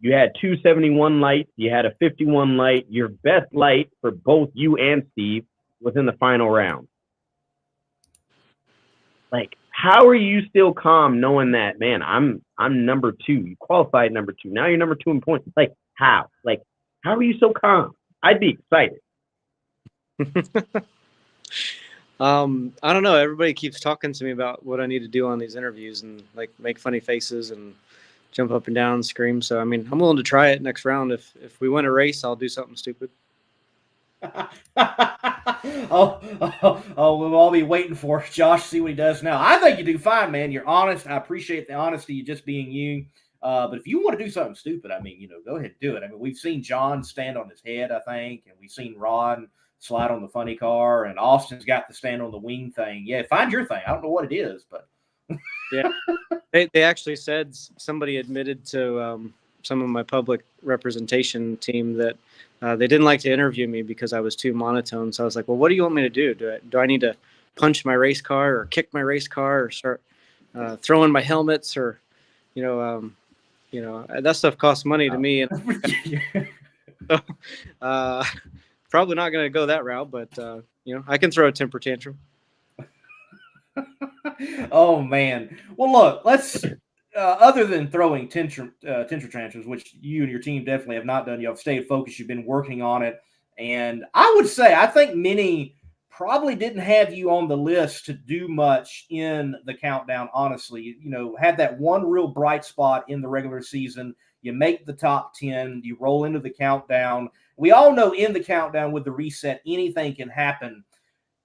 271 lights. You had a 51 light. Your best light for both you and Steve was in the final round. Like, how are you still calm knowing that, man, I'm number 2. You qualified number 2. Now you're number 2 in points. Like, how? Like, how are you so calm? I'd be excited. I don't know. Everybody keeps talking to me about what I need to do on these interviews and, like, make funny faces and jump up and down and scream. So, I mean, I'm willing to try it next round. If we win a race, I'll do something stupid. We'll all be waiting for Josh, see what he does now. I think you do fine, man. You're honest. I appreciate the honesty, you just being you. But if you want to do something stupid, I mean, you know, go ahead and do it. I mean, we've seen John stand on his head, I think, and we've seen Ron slide on the funny car, and Austin's got the stand on the wing thing. Yeah, find your thing. I don't know what it is, but Yeah, they actually said, somebody admitted to some of my public representation team that they didn't like to interview me because I was too monotone. So I was like, well, what do you want me to do? Do I need to punch my race car or kick my race car or start throwing my helmets, or that stuff costs money to me, and so, probably not going to go that route. But I can throw a temper tantrum. Oh man. Well, look, let's other than throwing tantrum tantrums, which you and your team definitely have not done. You have stayed focused. You've been working on it, and I would say I think many probably didn't have you on the list to do much in the countdown. Honestly, had that one real bright spot in the regular season. You make the top 10. You roll into the countdown. We all know in the countdown with the reset, anything can happen.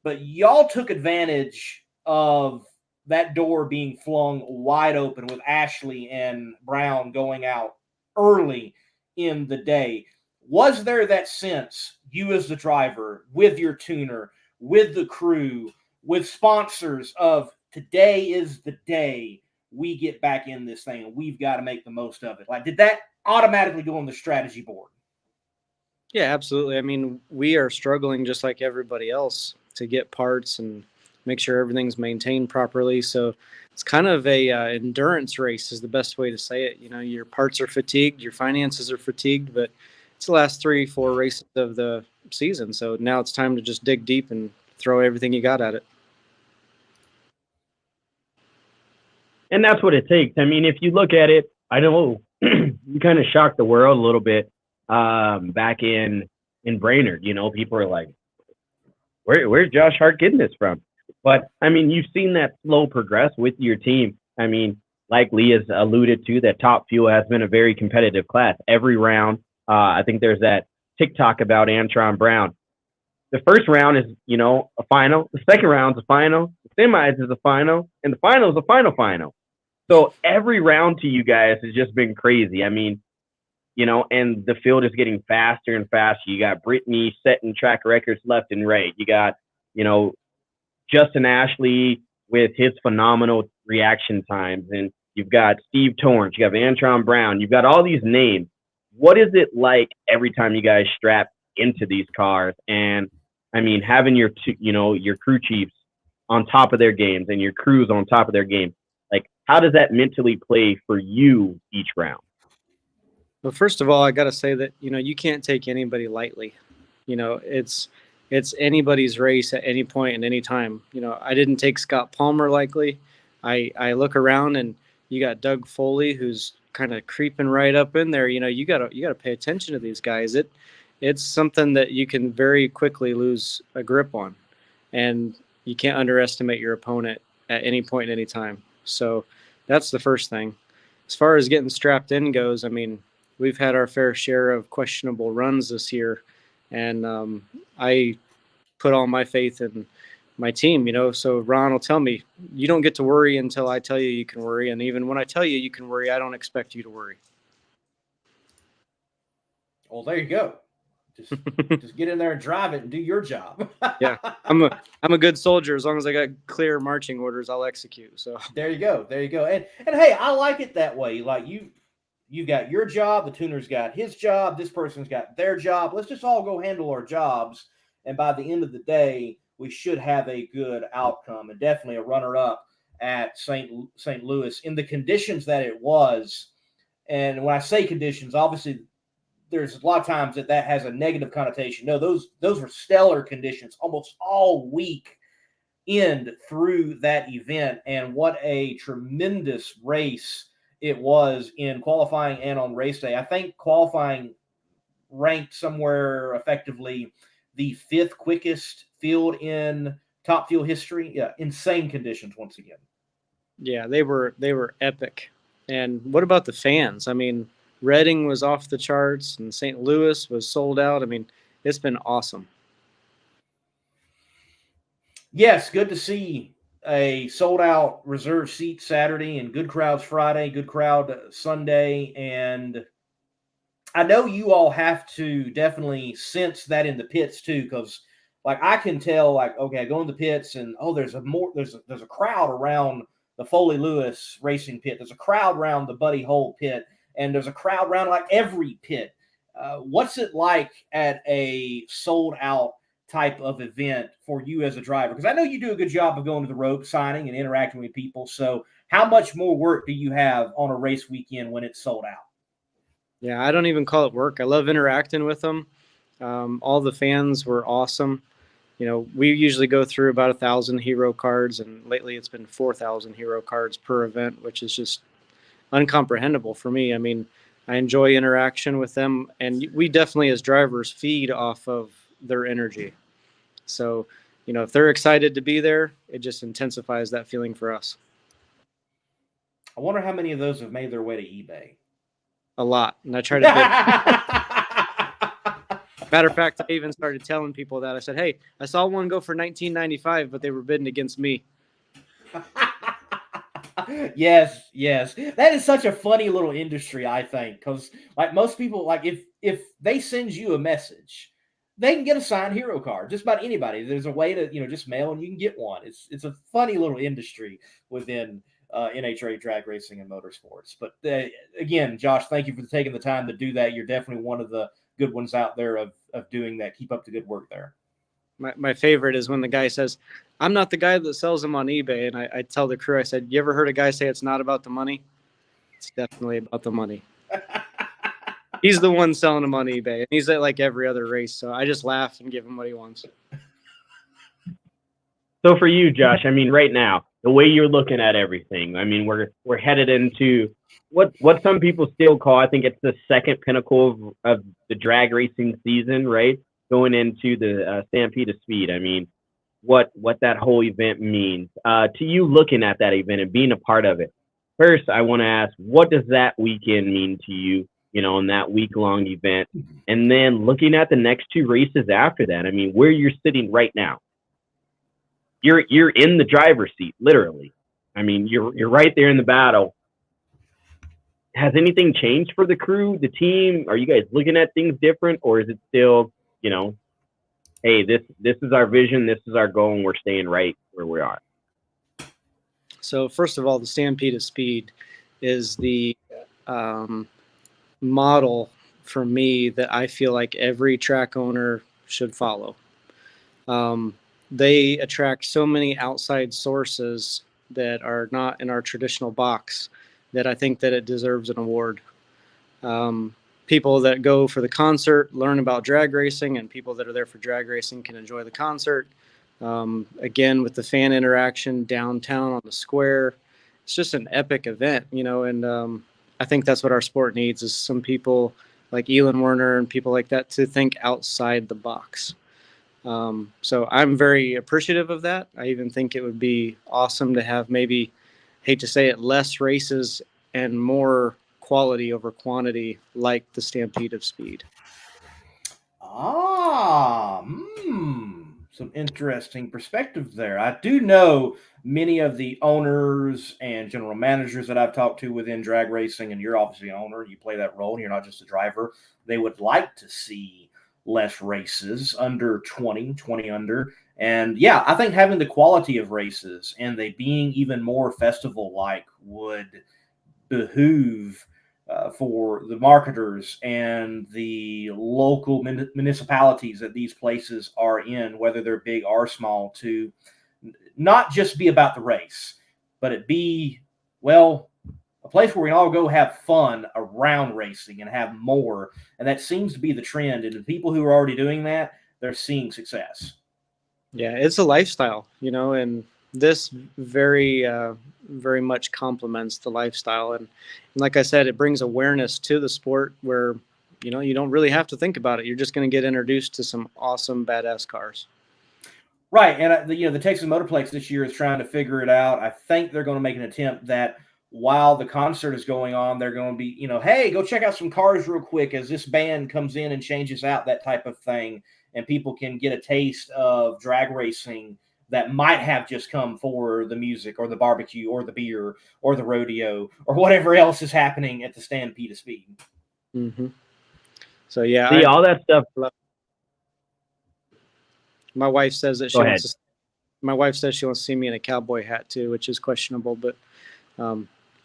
But y'all took advantage of that door being flung wide open with Ashley and Brown going out early in the day. Was there that sense, you as the driver, with your tuner, with the crew, with sponsors, of today is the day we get back in this thing and we've got to make the most of it? Like, did that automatically go on the strategy board? Yeah, absolutely. I mean, we are struggling just like everybody else to get parts and make sure everything's maintained properly. So it's kind of a endurance race is the best way to say it. Your parts are fatigued, your finances are fatigued, but it's the last 3-4 races of the season. So now it's time to just dig deep and throw everything you got at it. And that's what it takes. I mean, if you look at it, I know you kind of shocked the world a little bit back in Brainerd. People are like, where's Josh Hart getting this from? But, I mean, you've seen that slow progress with your team. I mean, like Lee has alluded to, that Top Fuel has been a very competitive class. Every round, I think there's that TikTok about Antron Brown. The first round is, a final. The second round is a final. The semis is a final. And the final is a final. So every round to you guys has just been crazy. I mean, and the field is getting faster and faster. You got Brittany setting track records left and right. You got, Justin Ashley with his phenomenal reaction times. And you've got Steve Torrance. You have Antron Brown. You've got all these names. What is it like every time you guys strap into these cars? And, I mean, having your crew chiefs on top of their games and your crews on top of their games, like, how does that mentally play for you each round? Well, first of all, I got to say that, you can't take anybody lightly. It's anybody's race at any point and any time. I didn't take Scott Palmer lightly. I look around and you got Doug Foley, who's kind of creeping right up in there. You gotta pay attention to these guys. It's something that you can very quickly lose a grip on, and you can't underestimate your opponent at any point in any time. So that's the first thing. As far as getting strapped in goes, I mean, we've had our fair share of questionable runs this year, and I put all my faith in my team, so Ron will tell me, you don't get to worry until I tell you can worry. And even when I tell you can worry, I don't expect you to worry. Well, there you go. Just get in there and drive it and do your job. Yeah. I'm a good soldier. As long as I got clear marching orders, I'll execute. So there you go. And hey, I like it that way. Like you've got your job, the tuner's got his job, this person's got their job. Let's just all go handle our jobs. And by the end of the day, we should have a good outcome, and definitely a runner-up at St. Louis in the conditions that it was. And when I say conditions, obviously there's a lot of times that has a negative connotation. No, those were stellar conditions almost all week end through that event. And what a tremendous race it was in qualifying and on race day. I think qualifying ranked somewhere effectively the 5th quickest field in Top Fuel history. Yeah, insane conditions once again. Yeah, they were epic. And what about the fans? I mean, Reading was off the charts and St. Louis was sold out. I mean, it's been awesome. Yes, good to see a sold-out reserve seat Saturday and good crowds Friday, good crowd Sunday. And I know you all have to definitely sense that in the pits too, because like I can tell, like, okay, I go in the pits and there's a crowd around the Foley Lewis racing pit. There's a crowd around the Buddy Hole pit, and there's a crowd around like every pit. What's it like at a sold out type of event for you as a driver? Because I know you do a good job of going to the rope, signing and interacting with people. So how much more work do you have on a race weekend when it's sold out? Yeah, I don't even call it work. I love interacting with them. All the fans were awesome. You know, we usually go through about 1,000 hero cards, and lately it's been 4,000 hero cards per event, which is just uncomprehendable for me. I mean, I enjoy interaction with them, and we definitely as drivers feed off of their energy. So, you know, if they're excited to be there, it just intensifies that feeling for us. I wonder how many of those have made their way to eBay. A lot. And I try to bid. Matter of fact, I even started telling people that. I said, hey, I saw one go for $19.95, but they were bidding against me. Yes. That is such a funny little industry, I think, because like most people, like if they send you a message, they can get a signed hero card. Just about anybody. There's a way to, just mail and you can get one. It's a funny little industry within NHRA drag racing and motorsports. But again, Josh, thank you for taking the time to do that. You're definitely one of the good ones out there of doing that. Keep up the good work there. My favorite is when the guy says, I'm not the guy that sells them on eBay. And I tell the crew, I said, you ever heard a guy say it's not about the money? It's definitely about the money. He's the one selling them on eBay. And he's at like every other race. So I just laugh and give him what he wants. So for you, Josh, I mean, right now, the way you're looking at everything, I mean, we're headed into what some people still call, I think it's the second pinnacle of the drag racing season, right? Going into the Stampede of Speed. I mean, what that whole event means to you looking at that event and being a part of it. First, I want to ask, what does that weekend mean to you, in that week-long event? And then looking at the next two races after that, I mean, where you're sitting right now. You're in the driver's seat, literally. I mean, you're right there in the battle. Has anything changed for the crew, the team? Are you guys looking at things different, or is it still, hey, this is our vision, this is our goal, and we're staying right where we are? So first of all, the Stampede of Speed is the model for me that I feel like every track owner should follow. They attract so many outside sources that are not in our traditional box that I think that it deserves an award. People that go for the concert learn about drag racing, and people that are there for drag racing can enjoy the concert. Again, with the fan interaction downtown on the square, it's just an epic event, and I think that's what our sport needs, is some people like Elon Werner and people like that to think outside the box. So I'm very appreciative of that. I even think it would be awesome to have maybe, hate to say it, less races and more quality over quantity, like the Stampede of Speed. Some interesting perspectives there. I do know many of the owners and general managers that I've talked to within drag racing, and you're obviously an owner, you play that role, and you're not just a driver. They would like to see less races, under 20 under. And yeah, I think having the quality of races and they being even more festival-like would behoove for the marketers and the local municipalities that these places are in, whether they're big or small, to not just be about the race, but it be, a place where we all go have fun around racing and have more. And that seems to be the trend. And the people who are already doing that, they're seeing success. Yeah, it's a lifestyle, and this very, very much complements the lifestyle. And like I said, it brings awareness to the sport where, you don't really have to think about it. You're just going to get introduced to some awesome, badass cars. Right. And, the Texas Motorplex this year is trying to figure it out. I think they're going to make an attempt that while the concert is going on, they're going to be, hey, go check out some cars real quick as this band comes in and changes out, that type of thing. And people can get a taste of drag racing that might have just come for the music or the barbecue or the beer or the rodeo or whatever else is happening at the Stampede of Speed. Mm-hmm. So, yeah. See, all that stuff. My wife says that Go ahead. my wife says she wants to see me in a cowboy hat too, which is questionable, but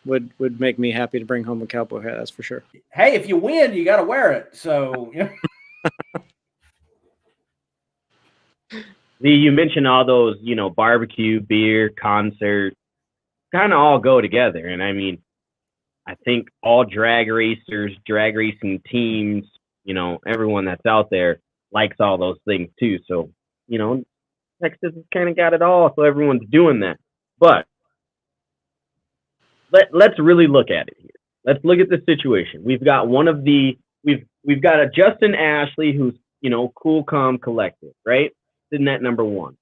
would make me happy to bring home a cowboy hat. That's for sure. Hey, if you win, you got to wear it. So, Lee, you mentioned all those, barbecue, beer, concert, kind of all go together. And I mean, I think all drag racers, drag racing teams, everyone that's out there likes all those things too. So, Texas has kind of got it all. So everyone's doing that. But let's really look at it here. Let's look at the situation. We've got we've got a Justin Ashley who's, cool, calm, collected, right? Sitting at number one.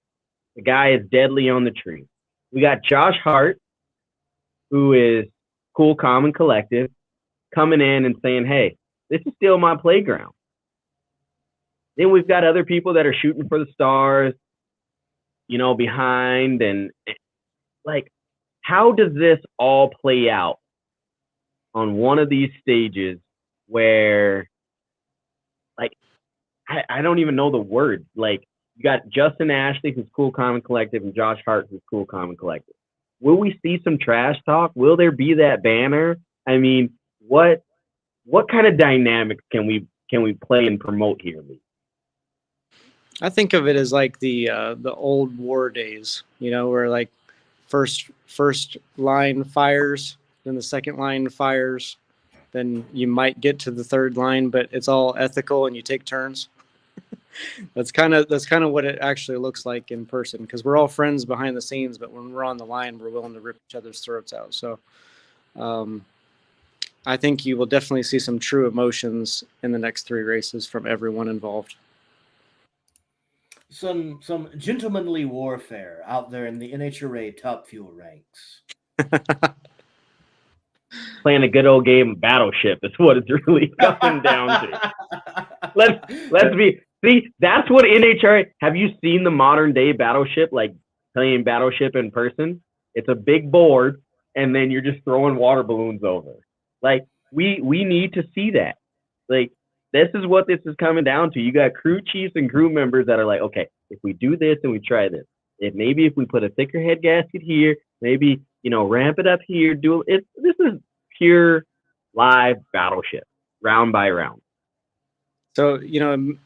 The guy is deadly on the tree. We got Josh Hart, who is cool, calm, and collected, coming in and saying, hey, this is still my playground. Then we've got other people that are shooting for the stars, behind. And like, how does this all play out on one of these stages where, like, I don't even know the word. Like, you got Justin Ashley, who's cool, calm, and collective, and Josh Hart, who's cool, calm, and collective. Will we see some trash talk? Will there be that banner? I mean, what kind of dynamics can we play and promote here, Lee? I think of it as like the old war days, where like first line fires, then the second line fires, then you might get to the third line, but it's all ethical and you take turns. That's kind of what it actually looks like in person, because we're all friends behind the scenes, but when we're on the line, we're willing to rip each other's throats out. So I think you will definitely see some true emotions in the next 3 races from everyone involved. some gentlemanly warfare out there in the NHRA Top Fuel ranks. Playing a good old game of Battleship is what it's really coming down to. Let's be. See, that's what NHRA. Have you seen the modern day Battleship, like playing Battleship in person? It's a big board, and then you're just throwing water balloons over. Like, we need to see that. Like, this is what this is coming down to. You got crew chiefs and crew members that are like, okay, if we do this and we try this, if we put a thicker head gasket here, maybe, ramp it up here, this is pure live Battleship, round by round. So,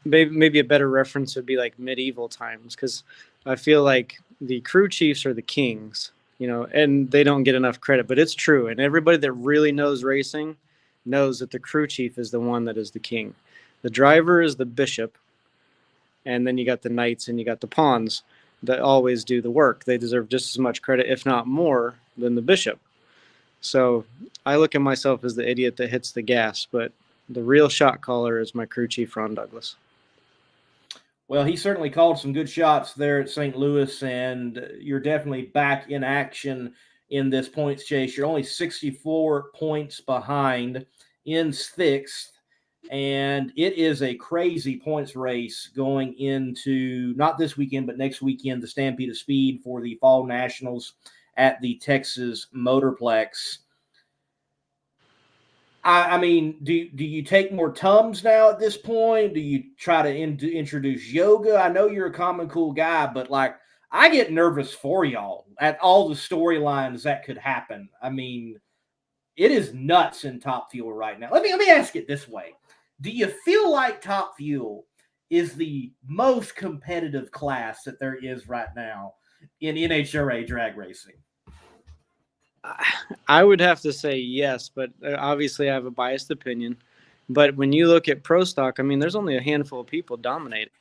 maybe a better reference would be like medieval times, because I feel like the crew chiefs are the kings, and they don't get enough credit, but it's true. And everybody that really knows racing knows that the crew chief is the one that is the king. The driver is the bishop, and then you got the knights and you got the pawns that always do the work. They deserve just as much credit, if not more, than the bishop. So I look at myself as the idiot that hits the gas, but the real shot caller is my crew chief, Ron Douglas. Well, he certainly called some good shots there at St. Louis, and you're definitely back in action in this points chase. You're only 64 points behind in 6th, and it is a crazy points race going into not this weekend, but next weekend, the Stampede of Speed for the Fall Nationals at the Texas Motorplex. I mean, do you take more Tums now at this point? Do you try to introduce yoga? I know you're a common cool guy, but like, I get nervous for y'all at all the storylines that could happen. I mean, it is nuts in Top Fuel right now. Let me ask it this way. Do you feel like Top Fuel is the most competitive class that there is right now in NHRA drag racing? I would have to say yes, but obviously I have a biased opinion. But when you look at Pro Stock, I mean, there's only a handful of people dominating.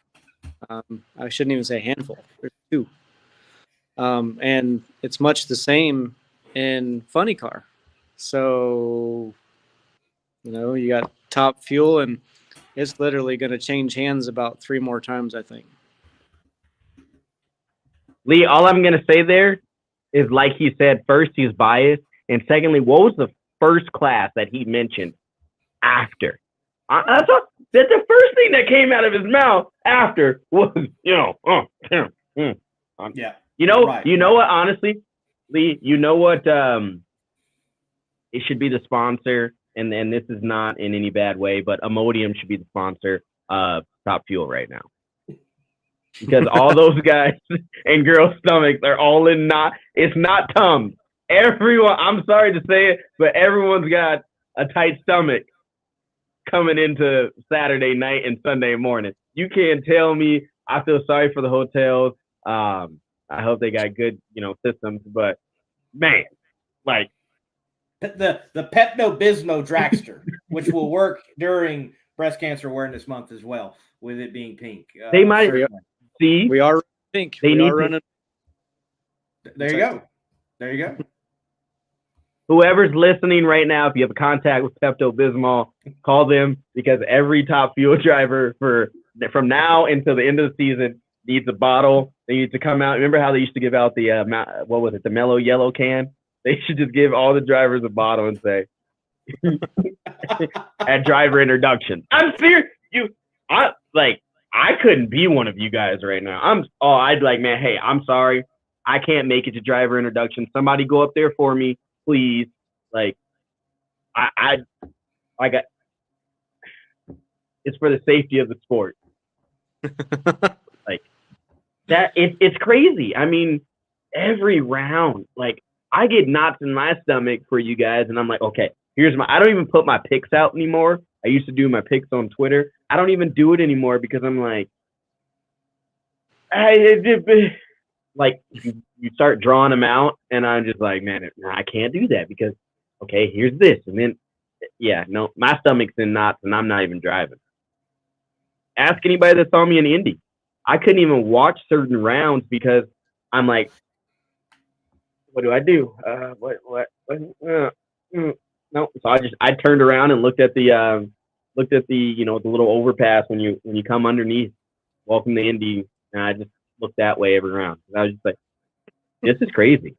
I shouldn't even say handful. There's 2. And it's much the same in Funny Car. So, you got Top Fuel, and it's literally going to change hands about 3 more times, I think. Lee, all I'm going to say there is, like he said, first, he's biased. And secondly, what was the first class that he mentioned after? That's the first thing that came out of his mouth after was, yeah. Right. You know what, honestly, Lee, it should be the sponsor, and this is not in any bad way, but Imodium should be the sponsor of Top Fuel right now. because all those guys and girls' stomachs are all in knot. It's not Tums. Everyone, I'm sorry to say it, but everyone's got a tight stomach coming into Saturday night and Sunday morning. You can't tell me. I feel sorry for the hotels. I hope they got good, systems. But man, like the Pepto-Bismol Dragster, which will work during Breast Cancer Awareness Month as well, with it being pink. They might see. We are pink. They we need are running. There you go. There you go. Whoever's listening right now, if you have a contact with Pepto-Bismol, call them, because every top fuel driver from now until the end of the season needs a bottle. They need to come out. Remember how they used to give out the the Mellow Yellow can? They should just give all the drivers a bottle and say, at driver introduction. I'm serious. I couldn't be one of you guys right now. I'd like, man, hey, I'm sorry. I can't make it to driver introduction. Somebody go up there for me, please. Like, I got, it's for the safety of the sport. Like that, it's crazy. I mean, every round, like, I get knots in my stomach for you guys, and I'm like, okay, I don't even put my picks out anymore. I used to do my picks on Twitter. I don't even do it anymore because I'm like, like, you start drawing them out, and I'm just like, man, I can't do that because, okay, here's this. And then, no, my stomach's in knots, and I'm not even driving. Ask anybody that saw me in Indy. I couldn't even watch certain rounds because I'm like, what do I do? No. So I turned around and looked at the the little overpass when you come underneath. Welcome to Indy, and I just looked that way every round. I was just like, this is crazy.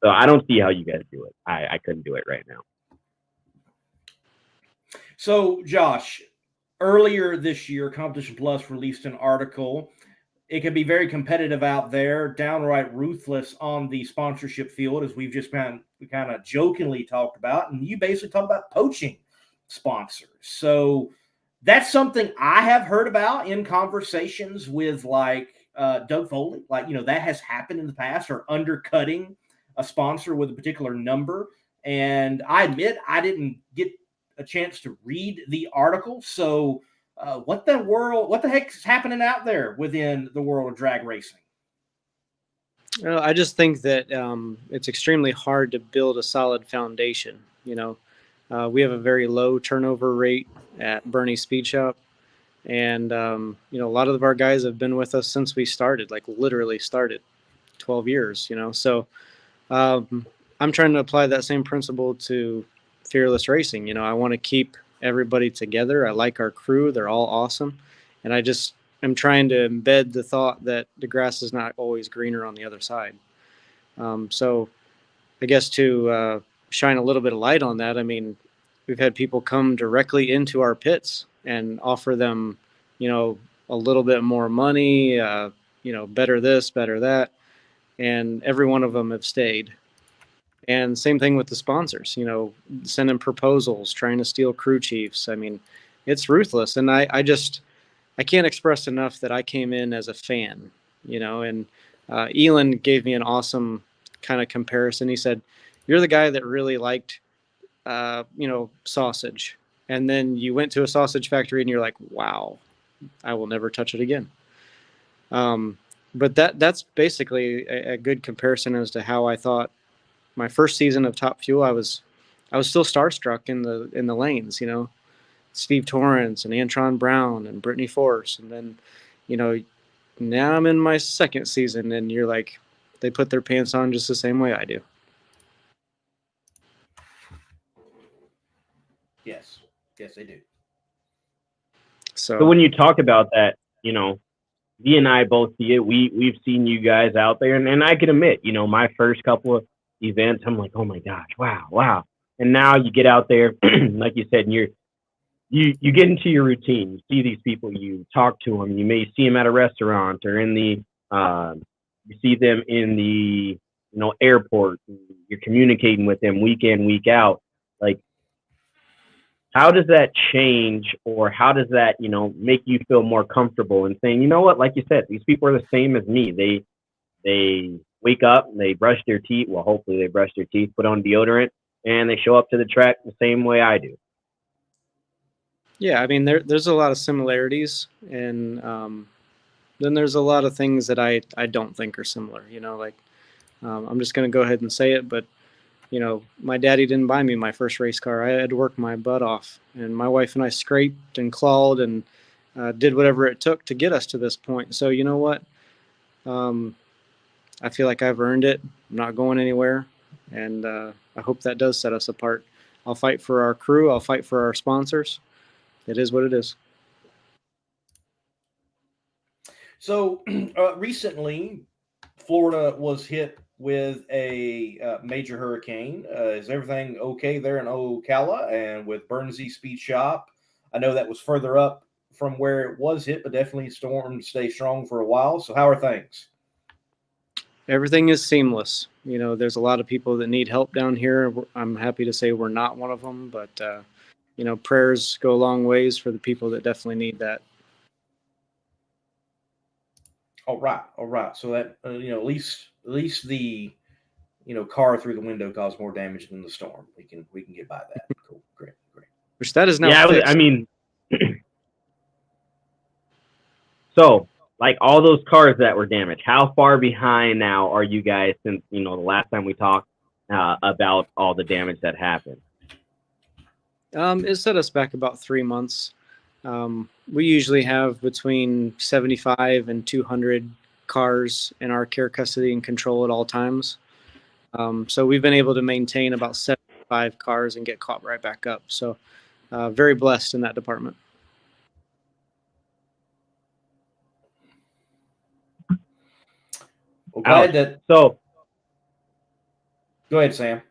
So I don't see how you guys do it. I couldn't do it right now. So, Josh, earlier this year, Competition Plus released an article. It can be very competitive out there, downright ruthless on the sponsorship field, as we've just kind of jokingly talked about. And you basically talk about poaching sponsors. So that's something I have heard about in conversations with Doug Foley. That has happened in the past, or undercutting a sponsor with a particular number. And I admit I didn't get a chance to read the article. So what the heck is happening out there within the world of drag racing? I just think that it's extremely hard to build a solid foundation. We have a very low turnover rate at Bernie Speed Shop. And, a lot of our guys have been with us since we started, literally started 12 years, So I'm trying to apply that same principle to Fearless Racing. I want to keep everybody together. I like our crew. They're all awesome. And I just am trying to embed the thought that the grass is not always greener on the other side. So I guess to shine a little bit of light on that, I mean, we've had people come directly into our pits and offer them, a little bit more money, better this, better that. And every one of them have stayed. And same thing with the sponsors, sending proposals, trying to steal crew chiefs. I mean, it's ruthless. And I can't express enough that I came in as a fan, and Elon gave me an awesome kind of comparison. He said, you're the guy that really liked, sausage. And then you went to a sausage factory and you're like, wow, I will never touch it again. But that's basically a good comparison as to how I thought my first season of Top Fuel. I was still starstruck in the lanes, Steve Torrance and Antron Brown and Brittany Force. And then, now I'm in my second season and you're like, they put their pants on just the same way I do. Yes, they do. So when you talk about that, V and I both see it. We've seen you guys out there, and I can admit, my first couple of events, I'm like, oh my gosh, wow. And now you get out there, like you said, and you get into your routine. You see these people, you talk to them. You may see them at a restaurant or in the you see them in the airport. You're communicating with them week in, week out. Like, how does that change, or how does that, make you feel more comfortable in saying, you know what, like you said, these people are the same as me. They wake up, they brush their teeth. Well, hopefully they brush their teeth, put on deodorant, and they show up to the track the same way I do. Yeah, I mean, there's a lot of similarities, and then there's a lot of things that I don't think are similar. I'm just going to go ahead and say it, but my daddy didn't buy me my first race car. I had to work my butt off, and my wife and I scraped and clawed and did whatever it took to get us to this point. So you know what? I feel like I've earned it. I'm not going anywhere, and I hope that does set us apart. I'll fight for our crew. I'll fight for our sponsors. It is what it is. So recently, Florida was hit with a major hurricane. Is everything okay there in Ocala and with Bernsey Speed Shop? I know that was further up from where it was hit, but definitely storms stay strong for a while. So how are things? Everything is seamless. There's a lot of people that need help down here. I'm happy to say we're not one of them, but prayers go a long ways for the people that definitely need that. All right. So that at least the car through the window caused more damage than the storm. We can get by that. Cool, great. Which that is now fixed. I mean, so like all those cars that were damaged, how far behind now are you guys since the last time we talked about all the damage that happened? It set us back about 3 months. We usually have between 75 and 200 cars in our care, custody, and control at all times. So we've been able to maintain about 75 cars and get caught right back up. So very blessed in that department. Well, glad that. So go ahead, Sam.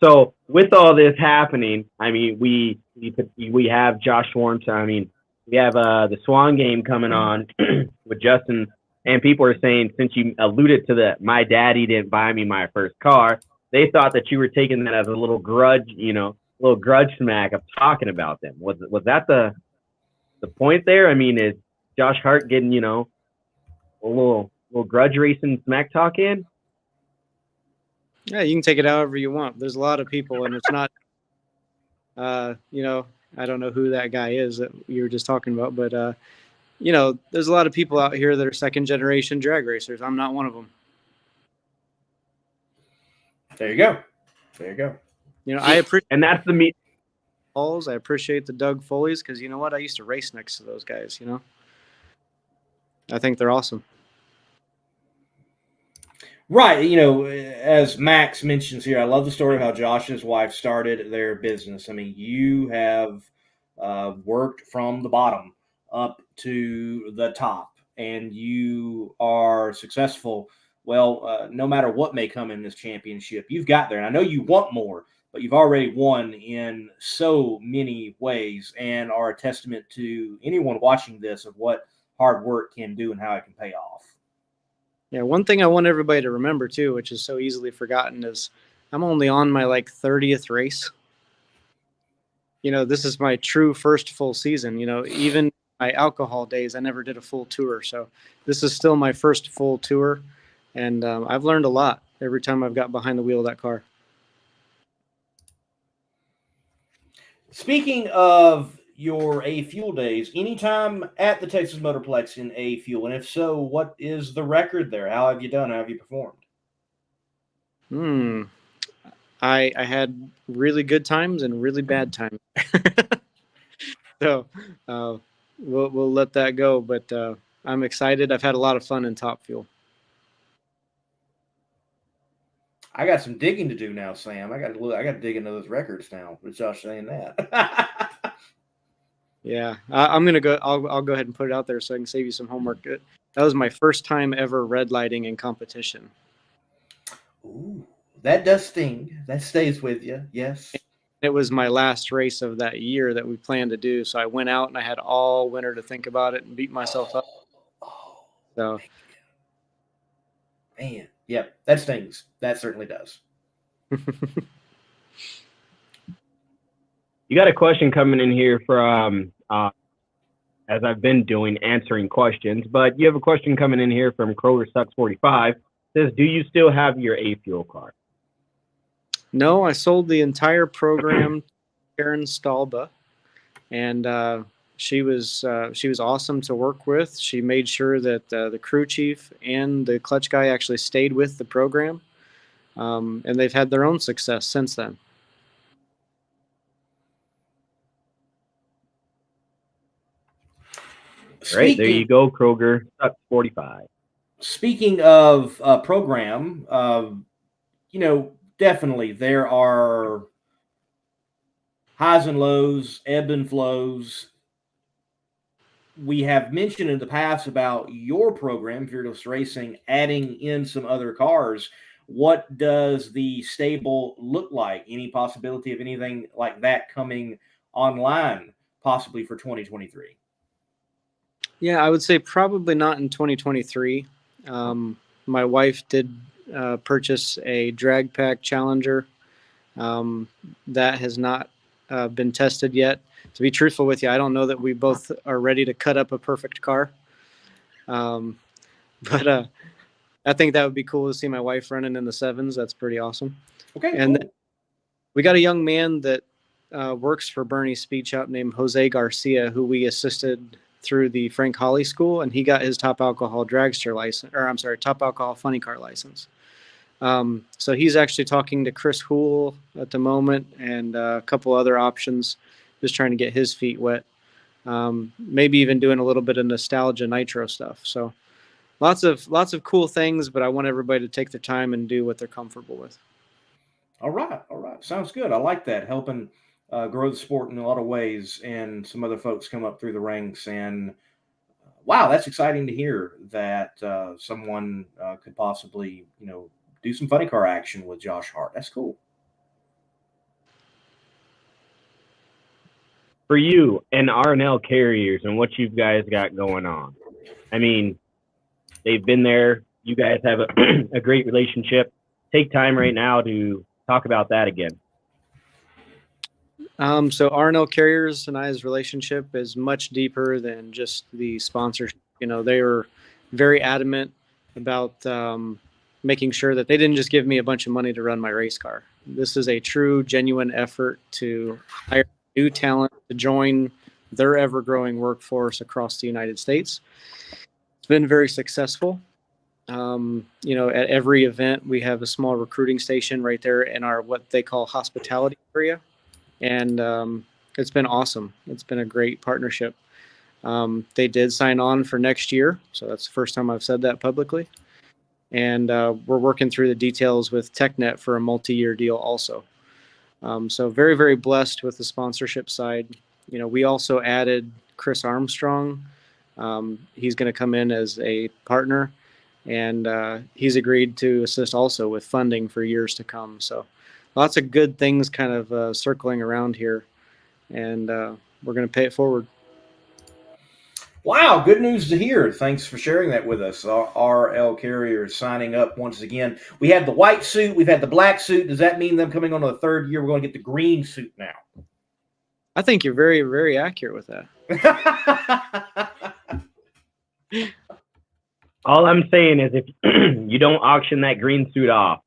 So with all this happening, I mean, we have Josh Hart. I mean, we have the Swan game coming on with Justin, and people are saying, since you alluded to my daddy didn't buy me my first car, they thought that you were taking that as a little grudge, little grudge smack of talking about them. Was that the point there? I mean, is Josh Hart getting a little grudge racing smack talk in? Yeah, you can take it however you want. There's a lot of people, and it's not, I don't know who that guy is that you were just talking about, but, there's a lot of people out here that are second generation drag racers. I'm not one of them. There you go. I appreciate, and that's the meat. I appreciate the Doug Foleys because you know what? I used to race next to those guys. I think they're awesome. Right. As Max mentions here, I love the story of how Josh and his wife started their business. I mean, you have worked from the bottom up to the top, and you are successful. Well, no matter what may come in this championship, you've got there. And I know you want more, but you've already won in so many ways and are a testament to anyone watching this of what hard work can do and how it can pay off. Yeah, one thing I want everybody to remember too, which is so easily forgotten, is I'm only on my 30th race. This is my true first full season. Even my alcohol days, I never did a full tour. So this is still my first full tour. And I've learned a lot every time I've got behind the wheel of that car. Speaking of your A Fuel days, anytime at the Texas Motorplex in A Fuel, and if so, what is the record there? How have you done? How have you performed? I had really good times and really bad times. So we'll let that go, but I'm excited. I've had a lot of fun in Top Fuel. I got some digging to do now, Sam. I got to dig into those records now. With Josh saying that. Yeah, I'm gonna go. I'll go ahead and put it out there so I can save you some homework. That was my first time ever red lighting in competition. Ooh, that does sting. That stays with you. Yes. It was my last race of that year that we planned to do, so I went out and I had all winter to think about it and beat myself up. So, man, yep, that stings. That certainly does. You got a question coming in here from, as I've been doing, answering questions, but you have a question coming in here from Kroger Sucks 45. Says, do you still have your A fuel car? No, I sold the entire program to Karen Stalba, and she was awesome to work with. She made sure that the crew chief and the clutch guy actually stayed with the program, and they've had their own success since then. All right, there you go, Kroger Sucks 45. Speaking of program, definitely there are highs and lows, ebb and flows. We have mentioned in the past about your program, Fearless Racing, adding in some other cars. What does the stable look like? Any possibility of anything like that coming online, possibly for 2023? Yeah, I would say probably not in 2023. My wife did purchase a drag pack Challenger that has not been tested yet. To be truthful with you, I don't know that we both are ready to cut up a perfect car. But I think that would be cool to see my wife running in the sevens. That's pretty awesome. Okay. And cool. we got a young man that works for Bernie's Speed Shop named Jose Garcia, who we assisted through the Frank Holly School, and he got his top alcohol dragster license, top alcohol funny car license. So he's actually talking to Chris Houle at the moment and a couple other options, just trying to get his feet wet. Maybe even doing a little bit of nostalgia nitro stuff. So lots of cool things, but I want everybody to take their time and do what they're comfortable with. All right. Sounds good. I like that. Helping grow the sport in a lot of ways, and some other folks come up through the ranks. And wow, that's exciting to hear that someone could possibly, do some funny car action with Josh Hart. That's cool. For you and R&L Carriers and what you guys got going on, I mean, they've been there. You guys have a great relationship. Take time right now to talk about that again. So R&L Carriers and I's relationship is much deeper than just the sponsorship. They were very adamant about making sure that they didn't just give me a bunch of money to run my race car. This is a true, genuine effort to hire new talent to join their ever-growing workforce across the United States. It's been very successful. At every event, we have a small recruiting station right there in our what they call hospitality area. And it's been awesome. It's been a great partnership. They did sign on for next year, so that's the first time I've said that publicly. And we're working through the details with TechNet for a multi-year deal also. So very, very blessed with the sponsorship side. We also added Chris Armstrong. He's going to come in as a partner, and he's agreed to assist also with funding for years to come. So lots of good things kind of circling around here, and we're going to pay it forward. Wow, good news to hear. Thanks for sharing that with us. RL Carrier is signing up once again. We had the white suit. We've had the black suit. Does that mean them coming on to the third year? We're going to get the green suit now. I think you're very, very accurate with that. All I'm saying is if you don't auction that green suit off,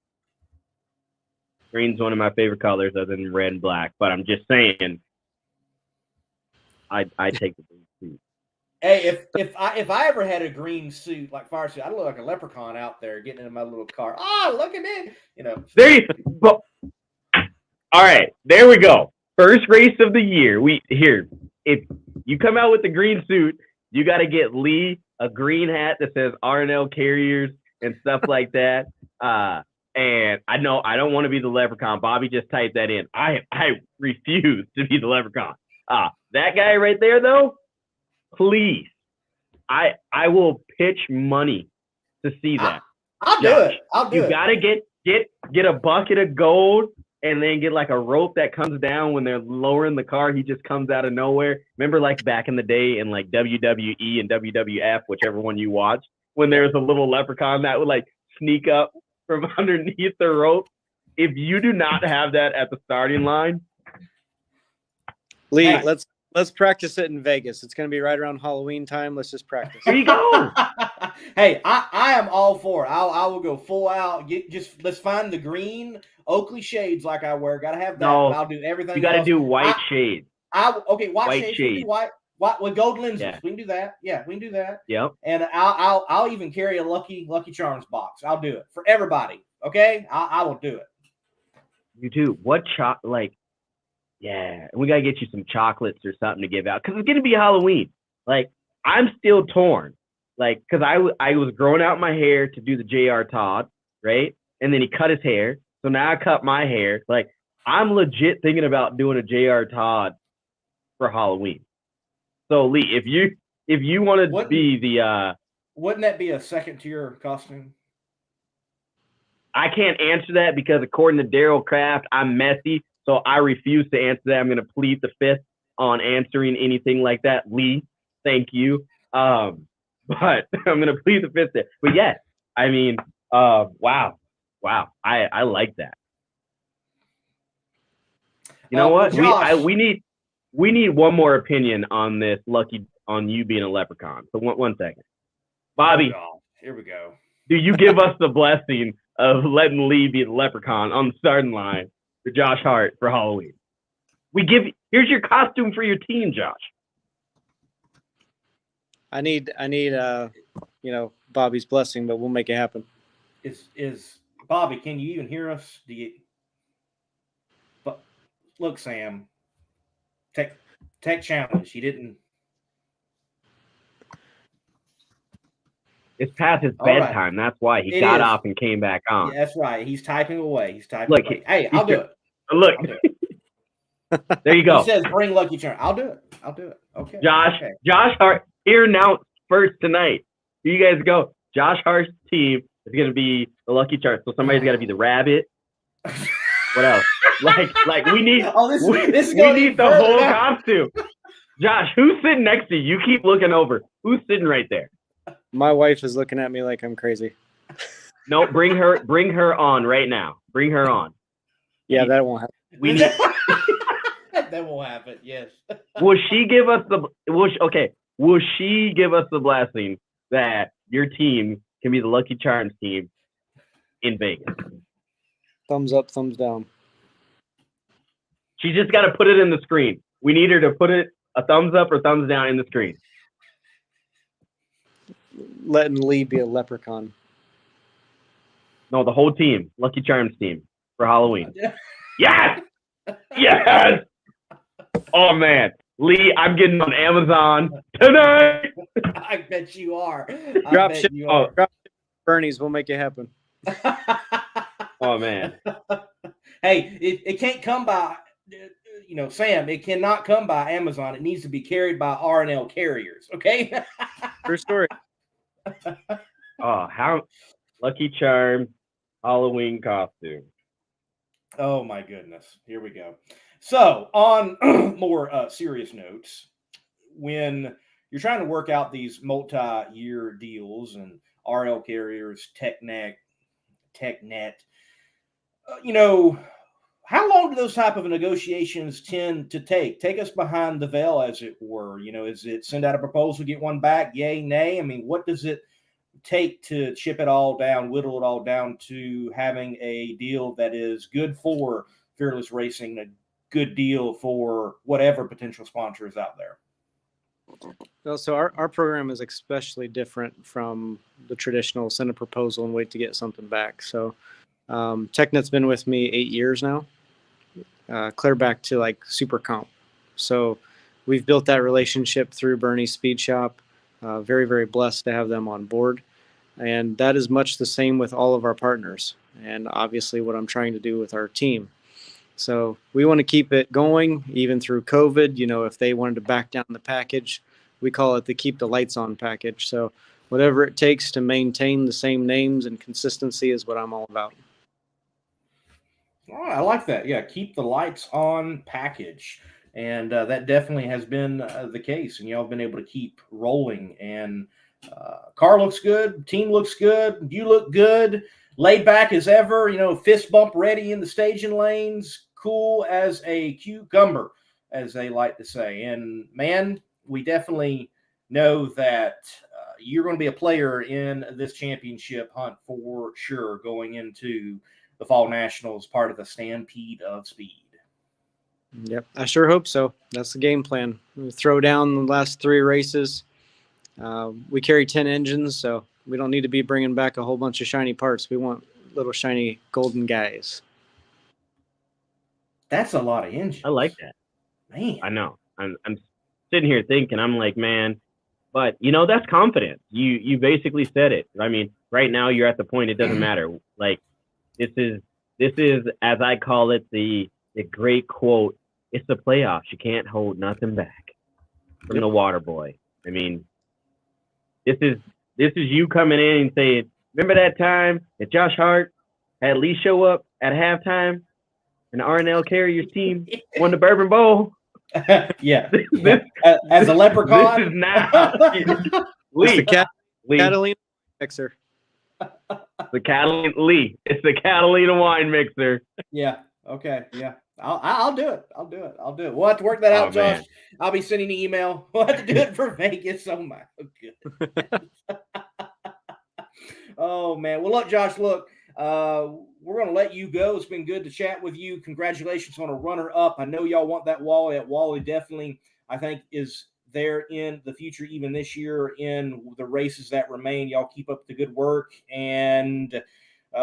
green's one of my favorite colors other than red and black, but I'm just saying I take the green suit. Hey, if I ever had a green suit, like fire suit, I'd look like a leprechaun out there getting in my little car. Oh, look at me. There you go. All right, there we go. First race of the year. If you come out with the green suit, you got to get Lee a green hat that says R&L Carriers and stuff like that. And I know I don't want to be the leprechaun. Bobby just typed that in. I refuse to be the leprechaun. That guy right there, though, please. I will pitch money to see that. I'll do it. You got to get a bucket of gold and then get like a rope that comes down when they're lowering the car. He just comes out of nowhere. Remember like back in the day in like WWE and WWF, whichever one you watched, when there was a little leprechaun that would like sneak up from underneath the rope. If you do not have that at the starting line, Lee, Hey. let's practice it in Vegas. It's going to be right around Halloween time. Let's just practice. There you go. Hey, I am all for it. I will go full out. Let's find the green Oakley shades like I wear. Got to have that. No, but I'll do everything. You got to else. do white shades. White shades. We can shades. do white with gold lenses. Yeah. We can do that. Yeah, we can do that. Yep. And I'll even carry a Lucky Charms box. I'll do it for everybody. Okay, I will do it. You too. What Yeah, and we gotta get you some chocolates or something to give out because it's gonna be Halloween. Like, I'm still torn, like, because I was growing out my hair to do the J.R. Todd, right? And then he cut his hair, so now I cut my hair. Like, I'm legit thinking about doing a J.R. Todd for Halloween. So Lee, if you want to be the wouldn't that be a second tier costume? I can't answer that because according to Daryl Kraft, I'm messy. So I refuse to answer that. I'm going to plead the fifth on answering anything like that. Lee, thank you. But I'm going to plead the fifth there. But yes, I mean, wow. I like that. You know what? Josh, we need one more opinion on this. On you being a leprechaun. So one second, Bobby. Oh, here we go. Do you give us the blessing of letting Lee be the leprechaun on the starting line for Josh Hart for Halloween? Here's your costume for your team, Josh. I need Bobby's blessing, but we'll make it happen. Is Bobby, can you even hear us? But look, Sam, tech challenge. He didn't. It's past his bedtime. Right. That's why he got off and came back on. Yeah, that's right. He's typing away. Away. Hey, I'll do it. Look. I'll do it. There you go. He says, "Bring Lucky Charm." I'll do it. Okay. Josh Hart here announced first tonight. Here you guys go. Josh Hart's team is going to be the Lucky Charm. So somebody's got to be the rabbit. What else? Like we need. We need the whole costume. Josh, who's sitting next to you? You keep looking over. Who's sitting right there? My wife is looking at me like I'm crazy. No, bring her on right now. Bring her on. Yeah, that won't happen. That won't happen. Yes. Will she give us the blessing that your team can be the Lucky Charms team in Vegas? Thumbs up, thumbs down. She just got to put it in the screen. We need her to put it a thumbs up or thumbs down in the screen. Letting Lee be a leprechaun. No, the whole team, Lucky Charms team for Halloween. Yes! Yes! Oh, man. Lee, I'm getting on Amazon tonight. I bet you are. Drop ship Bernie's. We'll make it happen. Oh, man. Hey, it can't come by, Sam, it cannot come by Amazon. It needs to be carried by R&L carriers, okay? True story. How Lucky Charm Halloween costume. Oh my goodness. Here we go. So on more serious notes, when you're trying to work out these multi-year deals and RL carriers, TechNet, how long do those type of negotiations tend to take? Take us behind the veil, as it were. Is it send out a proposal, get one back, yay, nay? I mean, what does it take to chip it all down, whittle it all down to having a deal that is good for Fearless Racing, a good deal for whatever potential sponsor is out there? Well, so our program is especially different from the traditional send a proposal and wait to get something back. So TechNet's been with me 8 years now. Clear back to like Super Comp. So we've built that relationship through Bernie's Speed Shop. Very, very blessed to have them on board. And that is much the same with all of our partners. And obviously what I'm trying to do with our team. So we want to keep it going even through COVID. If they wanted to back down the package, we call it the keep the lights on package. So whatever it takes to maintain the same names and consistency is what I'm all about. Oh, I like that. Yeah, keep the lights on package. And that definitely has been the case. And y'all have been able to keep rolling. And car looks good. Team looks good. You look good. Laid back as ever. Fist bump ready in the staging lanes. Cool as a cucumber. as they like to say. And, man, we definitely know that you're going to be a player in this championship hunt for sure going into the Fall Nationals, part of the Stampede of Speed. Yep, I sure hope so. That's the game plan. We throw down the last 3 races. We carry 10 engines, so we don't need to be bringing back a whole bunch of shiny parts. We want little shiny golden guys. That's a lot of engines. I like that. Man. I know. I'm sitting here thinking, I'm like, man, but that's confidence. You basically said it. I mean, right now you're at the point it doesn't matter. Like this is as I call it the great quote. It's the playoffs. You can't hold nothing back from the water boy. I mean, this is you coming in and saying, remember that time that Josh Hart had Lee show up at halftime and the R&L Carriers team won the Bourbon Bowl? Yeah. As a leprechaun? This is now. Lee. Catalina mixer. The Catalina Lee. It's the Catalina wine mixer. Yeah. Okay. Yeah. I'll do it. I'll do it. We'll have to work that out, Josh. Man. I'll be sending an email. We'll have to do it for Vegas. Oh my goodness. Oh man. Well, look, Josh. Look, we're going to let you go. It's been good to chat with you. Congratulations on a runner-up. I know y'all want that Wally. That Wally definitely, I think, is there in the future, even this year in the races that remain. Y'all keep up the good work, and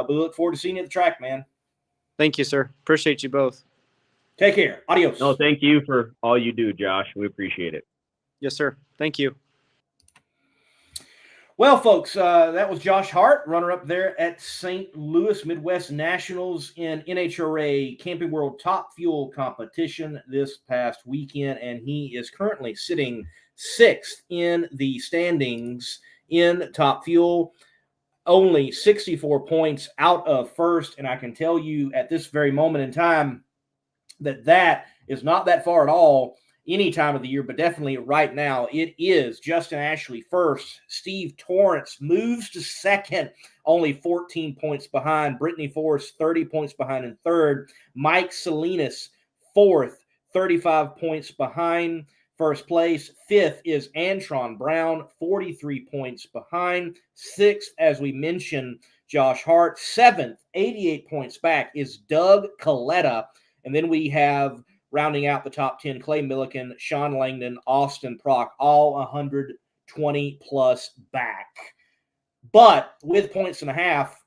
we look forward to seeing you at the track, man. Thank you, sir. Appreciate you both. Take care. Adios. No, thank you for all you do, Josh. We appreciate it. Yes, sir. Thank you. Well, folks, that was Josh Hart, runner-up there at St. Louis Midwest Nationals in NHRA Camping World Top Fuel competition this past weekend, and he is currently sitting 6th in the standings in Top Fuel, only 64 points out of first, and I can tell you at this very moment in time that is not that far at all any time of the year, but definitely right now it is Justin Ashley first. Steve Torrance moves to second, only 14 points behind. Brittany Forrest, 30 points behind in third. Mike Salinas, fourth, 35 points behind first place. Fifth is Antron Brown, 43 points behind. Sixth, as we mentioned, Josh Hart. Seventh, 88 points back, is Doug Coletta. And then we have, rounding out the top 10, Clay Milliken, Sean Langdon, Austin Prock, all 120-plus back. But with points and a half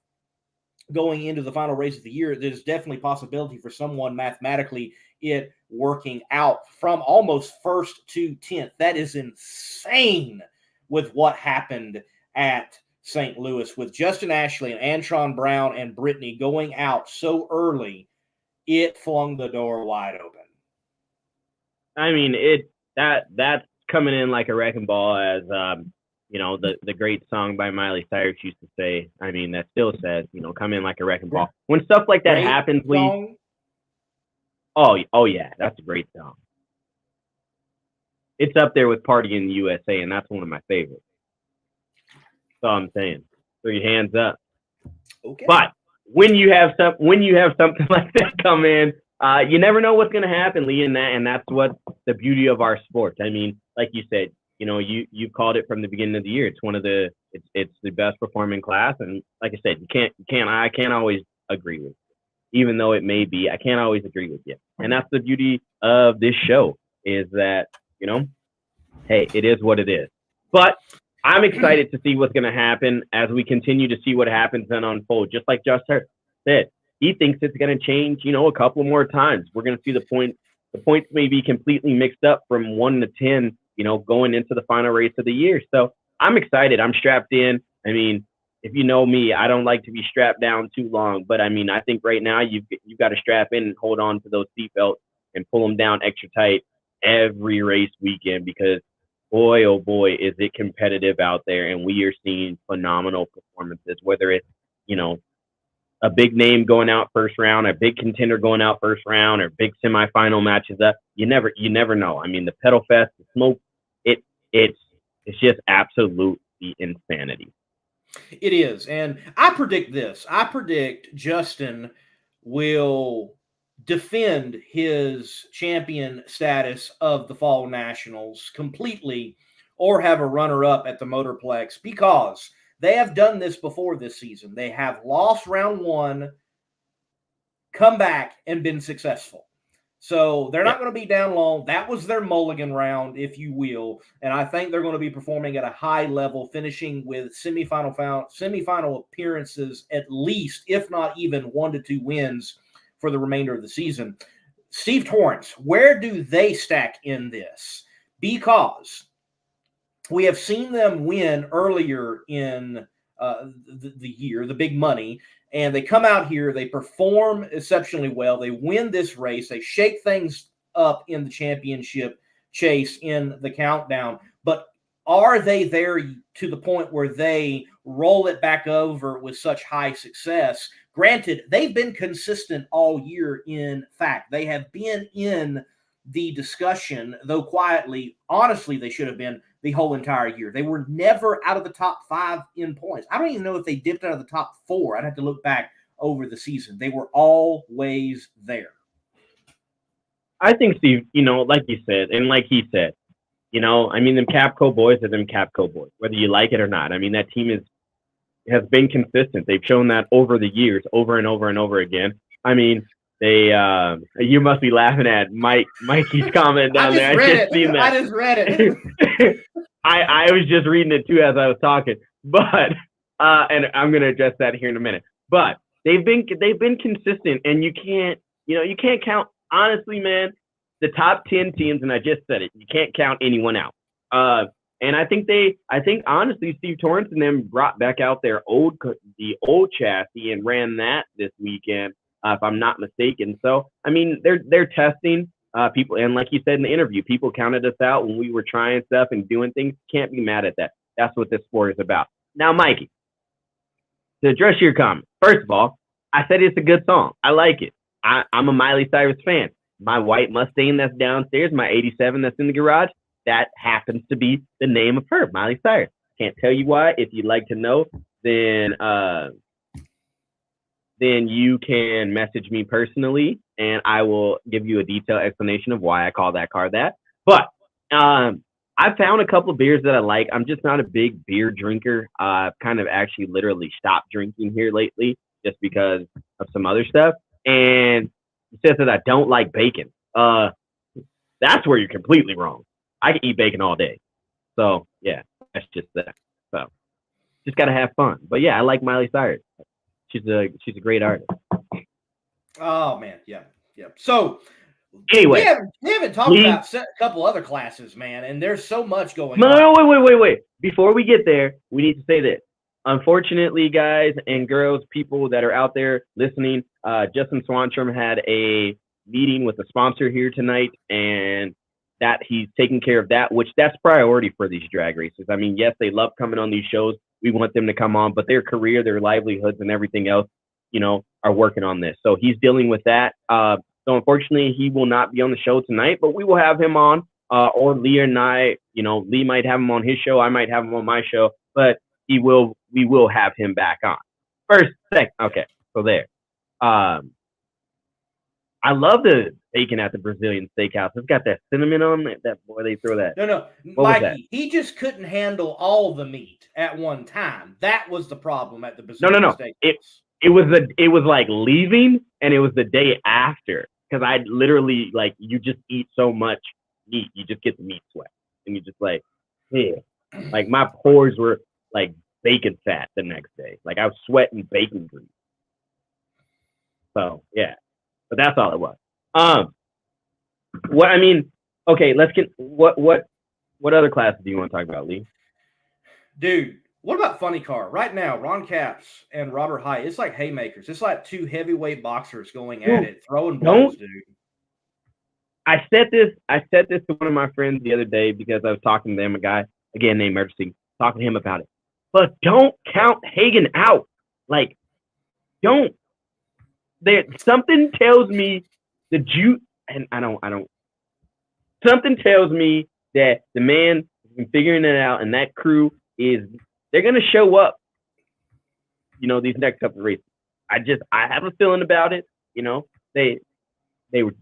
going into the final race of the year, there's definitely possibility for someone mathematically it working out from almost first to 10th. That is insane with what happened at St. Louis with Justin Ashley and Antron Brown and Brittany going out so early. It flung the door wide open. I mean, that's coming in like a wrecking ball, as the great song by Miley Cyrus used to say. I mean, that still says, come in like a wrecking ball. When stuff like that happens, Lee. Oh yeah, that's a great song. It's up there with "Party in the USA," and that's one of my favorites. That's all I'm saying. Throw your hands up. Okay. But when you have something like that come in, you never know what's going to happen, Lee, and that's what the beauty of our sport. I mean, like you said, you called it from the beginning of the year. It's it's the best performing class, and like I said, I can't always agree with you, even though it may be. I can't always agree with you, and that's the beauty of this show is that hey, it is what it is. But I'm excited to see what's going to happen as we continue to see what happens and unfold. Just like Josh said, he thinks it's going to change, a couple more times. We're going to see the points may be completely mixed up from 1 to 10, going into the final race of the year. So I'm excited. I'm strapped in. I mean, if you know me, I don't like to be strapped down too long. But I mean, I think right now you've got to strap in and hold on to those seatbelts and pull them down extra tight every race weekend because boy, oh boy, is it competitive out there. And we are seeing phenomenal performances, whether it's, a big name going out first round, a big contender going out first round, or big semifinal matches up. You never know. I mean, the pedal fest, the smoke, it's just absolutely insanity. It is. And I predict this. I predict Justin will defend his champion status of the Fall Nationals completely or have a runner-up at the Motorplex, because they have done this before this season. They have lost round one, come back, and been successful. So they're not going to be down long. That was their mulligan round, if you will. And I think they're going to be performing at a high level, finishing with semifinal appearances at least, if not even 1 to 2 wins for the remainder of the season. Steve Torrence, where do they stack in this? Because we have seen them win earlier in the year, the big money, and they come out here, they perform exceptionally well, they win this race, they shake things up in the championship chase in the countdown, but are they there to the point where they roll it back over with such high success? Granted, they've been consistent all year. In fact, they have been in the discussion, though quietly, honestly, they should have been the whole entire year. They were never out of the top 5 in points. I don't even know if they dipped out of the top 4. I'd have to look back over the season. They were always there. I think, Steve, like you said, and like he said, I mean, them Capco boys are them Capco boys, whether you like it or not. I mean, that team has been consistent. They've shown that over the years, over and over and over again. I mean, they you must be laughing at Mikey's comment down there. I just seen that. I just read it. I was just reading it too as I was talking. But and I'm gonna address that here in a minute. But they've been consistent, and you can't count, honestly, man, the top 10 teams, and I just said it, you can't count anyone out. And I think honestly, Steve Torrence and them brought back out the old chassis and ran that this weekend, if I'm not mistaken. So, I mean, they're testing people, and like you said in the interview, people counted us out when we were trying stuff and doing things. Can't be mad at that. That's what this sport is about. Now, Mikey, to address your comment, first of all, I said it's a good song. I like it. I'm a Miley Cyrus fan. My white Mustang that's downstairs, my 87 that's in the garage, that happens to be the name of her, Miley Cyrus. Can't tell you why. If you'd like to know, then you can message me personally, and I will give you a detailed explanation of why I call that car that. But I found a couple of beers that I like. I'm just not a big beer drinker. I've kind of actually literally stopped drinking here lately just because of some other stuff. And it says that I don't like bacon. That's where you're completely wrong. I can eat bacon all day. So, yeah, that's just that. So, just got to have fun. But, yeah, I like Miley Cyrus. She's a great artist. Oh, man, yeah. So, anyway, we haven't talked about a couple other classes, man, and there's so much going on. No, wait. Before we get there, we need to say this. Unfortunately, guys and girls, people that are out there listening, Justin Swanstrom had a meeting with a sponsor here tonight, and that he's taking care of that, which that's priority for these drag races. I mean, yes, they love coming on these shows. We want them to come on, but their career, their livelihoods, and everything else, are working on this. So he's dealing with that. So unfortunately, he will not be on the show tonight, but we will have him on, or Lee and I, Lee might have him on his show. I might have him on my show, but we will have him back on. Okay, so there. I love the bacon at the Brazilian steakhouse. It's got that cinnamon on it. That boy, they throw that. No, Mikey, he just couldn't handle all the meat at one time. That was the problem at the Brazilian steakhouse. It was like leaving, and it was the day after, because I literally, like, you just eat so much meat, you just get the meat sweat, and you just like, yeah, like my pores were like bacon fat the next day. Like I was sweating bacon grease. So yeah. But that's all it was. Okay, let's get what other classes do you want to talk about, Lee? Dude, what about Funny Car? Right now, Ron Capps and Robert Hyatt, it's like haymakers. It's like two heavyweight boxers going at it, throwing blows, dude. I said this to one of my friends the other day because I was talking to them, a guy, again named Emergency, talking to him about it. But don't count Hagen out. Like, don't. Something tells me something tells me that the man has been figuring it out, and that crew they're gonna show up, these next couple of races. I have a feeling about it, They were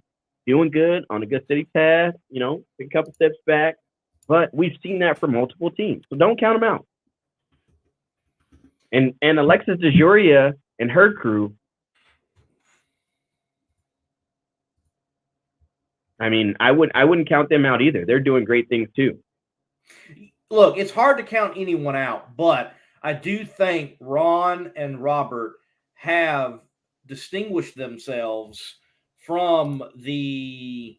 doing good on a good steady path, you know, a couple steps back. But we've seen that for multiple teams, so don't count them out. And Alexis DeJoria and her crew, I mean, I wouldn't count them out either. They're doing great things too. Look, it's hard to count anyone out, but I do think Ron and Robert have distinguished themselves from the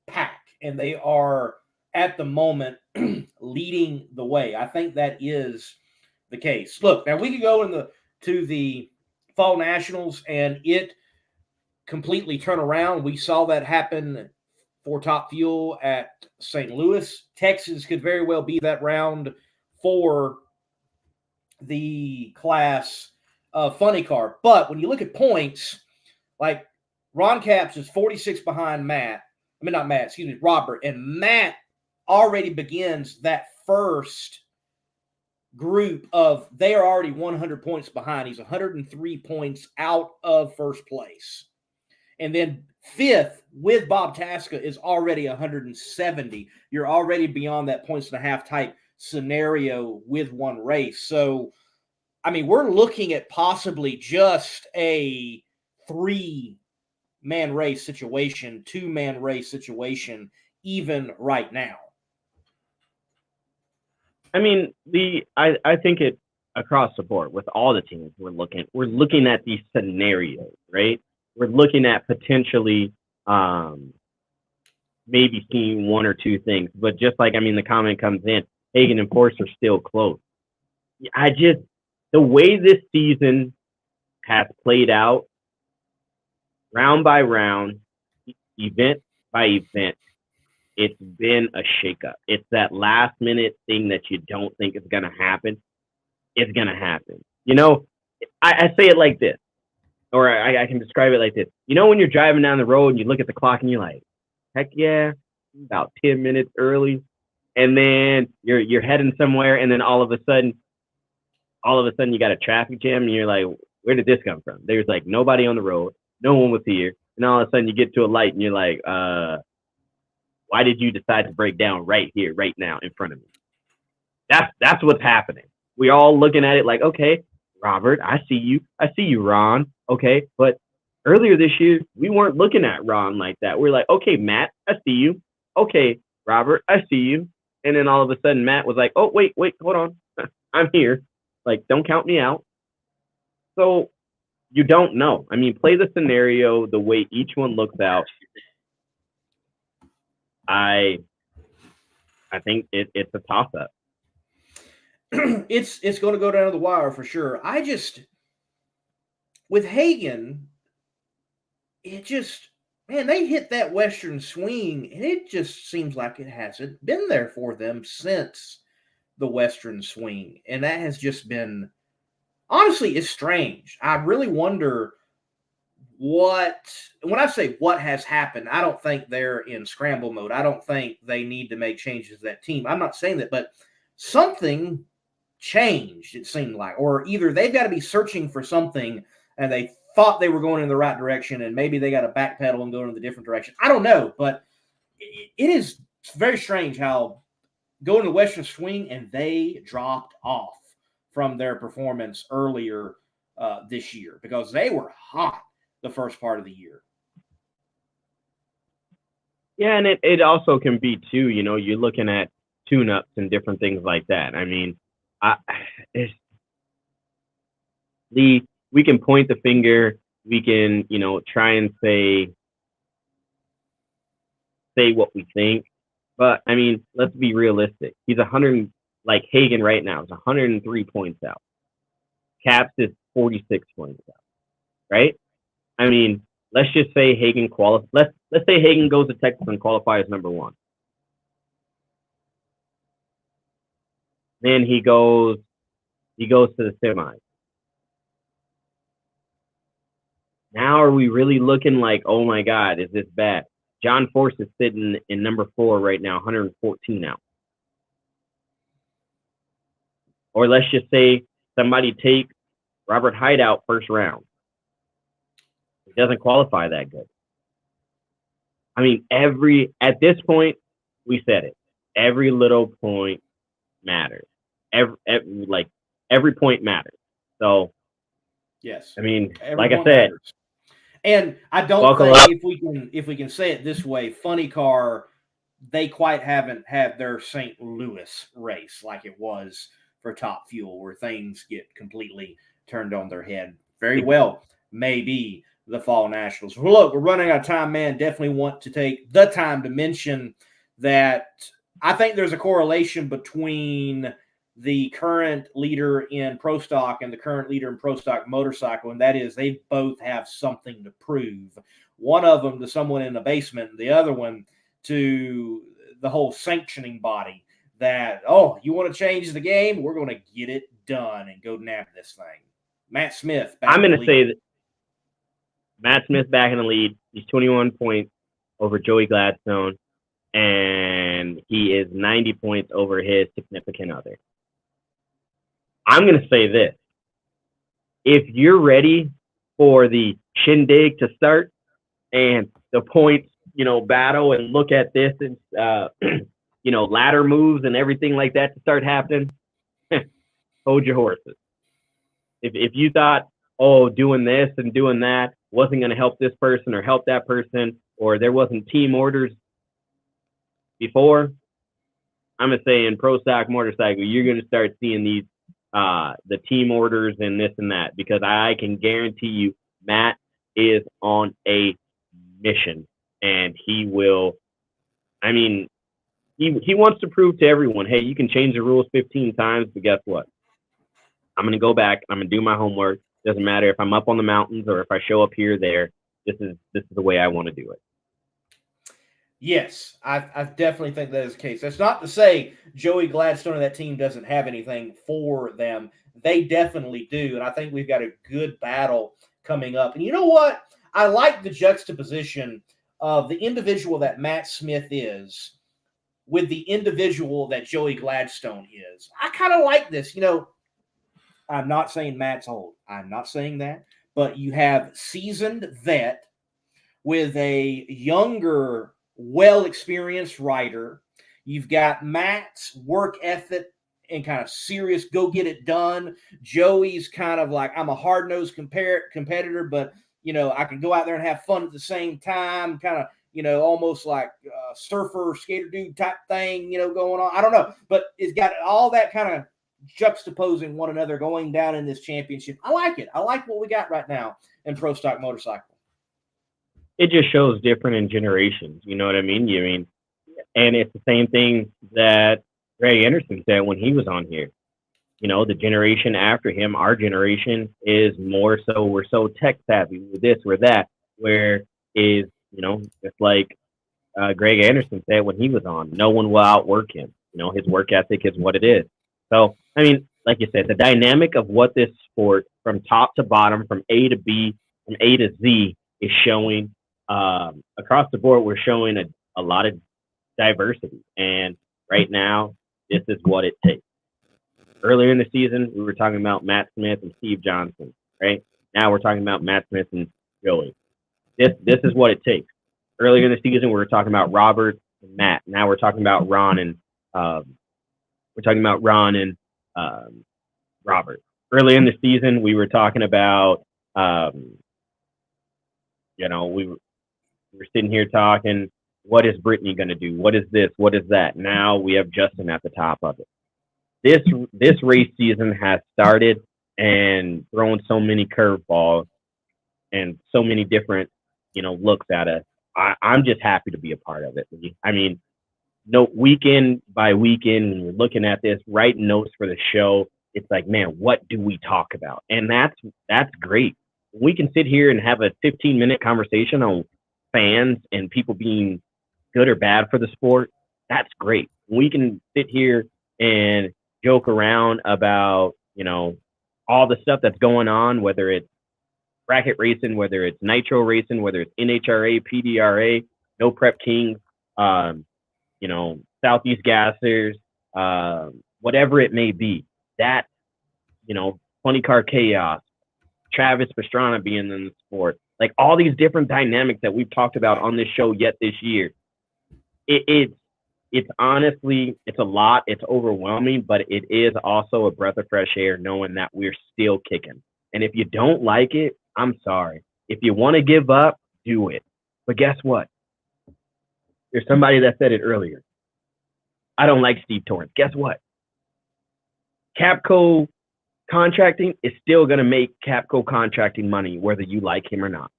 pack, and they are at the moment leading the way. I think that is the case. Look, now we could go to the Fall Nationals and it completely turn around. We saw that happen for Top Fuel at St. Louis. Texas could very well be that round for the class funny car. But when you look at points, like Ron Capps is 46 behind Robert. And Matt already begins that first group of, they are already 100 points behind. He's 103 points out of first place. And then fifth with Bob Tasca is already 170. You're already beyond that points and a half type scenario with one race. So, I mean, we're looking at possibly just a 3-man race situation, 2-man race situation, even right now. I mean, I think it across the board with all the teams we're looking at these scenarios, right? We're looking at potentially maybe seeing one or two things, but just like, I mean, the comment comes in, Hagan and Force are still close. The way this season has played out, round by round, event by event, it's been a shakeup. It's that last minute thing that you don't think is going to happen. It's going to happen. You know, I say it like this, or I can describe it like this. You know, when you're driving down the road and you look at the clock and you're like, heck yeah, about 10 minutes early. And then you're heading somewhere, and then all of a sudden you got a traffic jam, and you're like, where did this come from? There's like nobody on the road, no one was here, and all of a sudden you get to a light, and you're like, why did you decide to break down right here, right now, in front of me? That's what's happening. We're all looking at it like, okay, Robert, I see you, Ron, okay, but earlier this year we weren't looking at Ron like that. We're like, okay, Matt, I see you, okay, Robert, I see you. And then all of a sudden, Matt was like, oh, wait, hold on. I'm here. Like, don't count me out. So you don't know. I mean, play the scenario the way each one looks out. I think it's a toss-up. It's going to go down to the wire for sure. With Hagan, man, they hit that Western swing, and it just seems like it hasn't been there for them since the Western swing. And that has just been, honestly, it's strange. I really wonder when I say what has happened, I don't think they're in scramble mode. I don't think they need to make changes to that team. I'm not saying that, but something changed, it seemed like. Or either they've got to be searching for something, and they thought they were going in the right direction, and maybe they got to backpedal and go in the different direction. I don't know, but it is very strange how going to Western swing and they dropped off from their performance earlier this year because they were hot the first part of the year. Yeah, and it also can be too, you know, you're looking at tune-ups and different things like that. I mean, we can point the finger, we can, you know, try and say what we think, but I mean, let's be realistic. He's 100, like Hagan right now is 103 points out. Capps is 46 points out, right? I mean, let's just say Hagan let's say Hagan goes to Texas and qualifies number 1. Then he goes to the semis. Now are we really looking like, oh my God, is this bad? John Force is sitting in number 4 right now, 114 out. Or let's just say somebody takes Robert Hyde out first round. He doesn't qualify that good. I mean, at this point, we said it. Every little point matters. Every point matters. So, Yes. I mean, Every like I point said, matters. And I don't buckle think up. if we can say it this way, Funny Car, they quite haven't had their St. Louis race like it was for Top Fuel, where things get completely turned on their head. Very well, maybe the Fall Nationals. Well, look, we're running out of time, man. Definitely want to take the time to mention that I think there's a correlation between the current leader in Pro Stock and the current leader in Pro Stock Motorcycle, and that is they both have something to prove. One of them to someone in the basement, and the other one to the whole sanctioning body that, oh, you want to change the game? We're going to get it done and go nab this thing. Matt Smith. I'm going to say that Matt Smith back in the lead. He's 21 points over Joey Gladstone, and he is 90 points over his significant other. I'm going to say this. If you're ready for the shindig to start and the points, battle and look at this and, ladder moves and everything like that to start happening, hold your horses. If you thought, doing this and doing that wasn't going to help this person or help that person, or there wasn't team orders before, I'm going to say in Pro Stock Motorcycle, you're going to start seeing these, the team orders and this and that, because I can guarantee you Matt is on a mission, and he will, he wants to prove to everyone, hey, you can change the rules 15 times, but guess what? I'm going to go back. I'm going to do my homework. Doesn't matter if I'm up on the mountains or if I show up here or there. This is the way I want to do it. Yes, I definitely think that is the case. That's not to say Joey Gladstone and that team doesn't have anything for them. They definitely do, and I think we've got a good battle coming up. And you know what? I like the juxtaposition of the individual that Matt Smith is with the individual that Joey Gladstone is. I kind of like this. I'm not saying Matt's old. I'm not saying that. But you have seasoned vet with a younger, well-experienced rider. You've got Matt's work ethic and kind of serious, go get it done. Joey's kind of like, I'm a hard-nosed competitor, but, I can go out there and have fun at the same time, kind of, almost like surfer, skater dude type thing, going on. I don't know. But it's got all that kind of juxtaposing one another going down in this championship. I like it. I like what we got right now in Pro Stock Motorcycle. It just shows different in generations. You know what I mean? And it's the same thing that Greg Anderson said when he was on here. The generation after him, our generation, is more so, we're so tech savvy with this or that, where is, it's like Greg Anderson said when he was on, no one will outwork him. His work ethic is what it is. So, like you said, the dynamic of what this sport from top to bottom, from A to B, from A to Z is showing across the board. We're showing a lot of diversity. And right now, this is what it takes. Earlier in the season, we were talking about Matt Smith and Steve Johnson, right? Now we're talking about Matt Smith and Joey. This is what it takes. Earlier in the season, we were talking about Robert and Matt. Now we're talking about Ron and Robert. Earlier in the season, we were talking about, we were sitting here talking, what is Brittany going to do? What is this? What is that? Now we have Justin at the top of it. This race season has started and thrown so many curveballs and so many different, looks at us. I'm just happy to be a part of it. Weekend by weekend, when you're looking at this, writing notes for the show, it's like, man, what do we talk about? And that's great. We can sit here and have a 15-minute conversation on fans and people being good or bad for the sport. That's great. We can sit here and joke around about, all the stuff that's going on, whether it's bracket racing, whether it's nitro racing, whether it's NHRA, PDRA, No Prep Kings, Southeast Gassers, whatever it may be. That, Funny Car Chaos, Travis Pastrana being in the sport. Like all these different dynamics that we've talked about on this show yet this year. It's honestly, it's a lot. It's overwhelming, but it is also a breath of fresh air knowing that we're still kicking. And if you don't like it, I'm sorry. If you want to give up, do it. But guess what? There's somebody that said it earlier. I don't like Steve Torrance. Guess what? Capco Contracting is still going to make Capco Contracting money, whether you like him or not.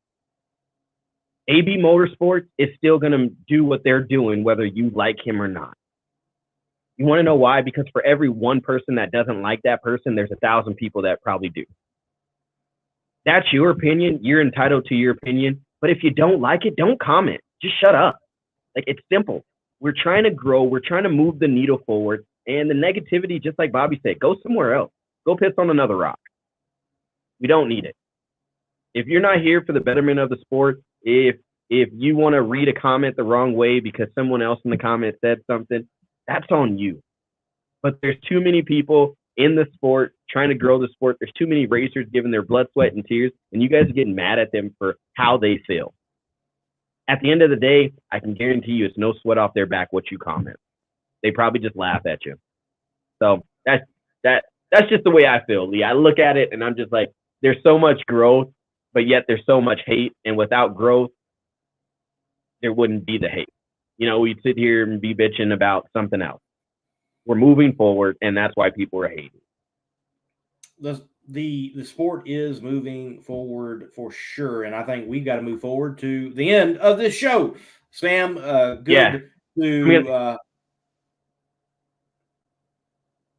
AB Motorsports is still going to do what they're doing, whether you like him or not. You want to know why? Because for every one person that doesn't like that person, there's 1,000 people that probably do. That's your opinion. You're entitled to your opinion. But if you don't like it, don't comment. Just shut up. Like, it's simple. We're trying to grow. We're trying to move the needle forward. And the negativity, just like Bobby said, go somewhere else. Go piss on another rock. We don't need it. If you're not here for the betterment of the sport, if you want to read a comment the wrong way because someone else in the comment said something, that's on you. But there's too many people in the sport trying to grow the sport. There's too many racers giving their blood, sweat, and tears, and you guys are getting mad at them for how they feel. At the end of the day, I can guarantee you it's no sweat off their back what you comment. They probably just laugh at you. So that's just the way I feel, Lee. I look at it and I'm just like, there's so much growth, but yet there's so much hate. And without growth, there wouldn't be the hate. You know, we'd sit here and be bitching about something else. We're moving forward, and that's why people are hating. The sport is moving forward for sure, and I think we've got to move forward to the end of this show. Sam,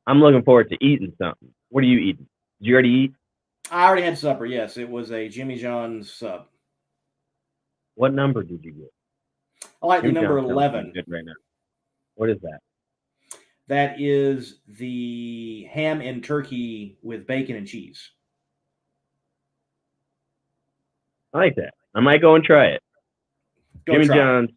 I'm looking forward to eating something. What are you eating? Did you already eat? I already had supper, yes. It was a Jimmy John's sub. What number did you get? I like the number 11. Good right now. What is that? That is the ham and turkey with bacon and cheese. I like that. I might go and try it. Jimmy John's,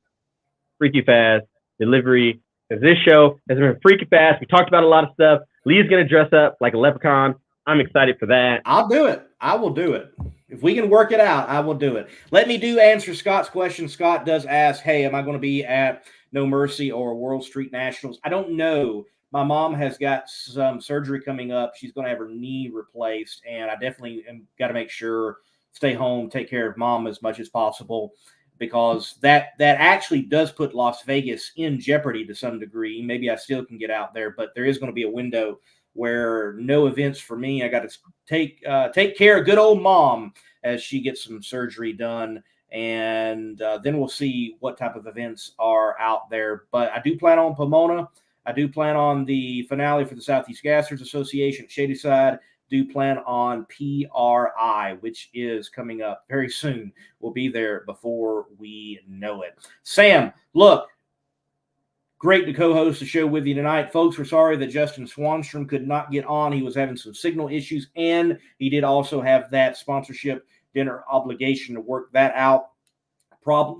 freaky fast, delivery. Because this show has been freaky fast. We talked about a lot of stuff. Lee's going to dress up like a leprechaun. I'm excited for that. I'll do it. I will do it. If we can work it out, I will do it. Let me answer Scott's question. Scott does ask, hey, am I going to be at No Mercy or World Street Nationals? I don't know. My mom has got some surgery coming up. She's going to have her knee replaced, and I definitely am got to make sure, stay home, take care of mom as much as possible, because that actually does put Las Vegas in jeopardy to some degree. Maybe I still can get out there, but there is going to be a window where no events for me. I got to take care of good old mom as she gets some surgery done, and then we'll see what type of events are out there. But I do plan on Pomona. I do plan on the finale for the Southeast Gassers Association at Shadyside. Do plan on PRI, which is coming up very soon. We'll be there before we know it. Sam, look, great to co-host the show with you tonight. Folks, we're sorry that Justin Swanstrom could not get on. He was having some signal issues, and he did also have that sponsorship dinner obligation to work that out.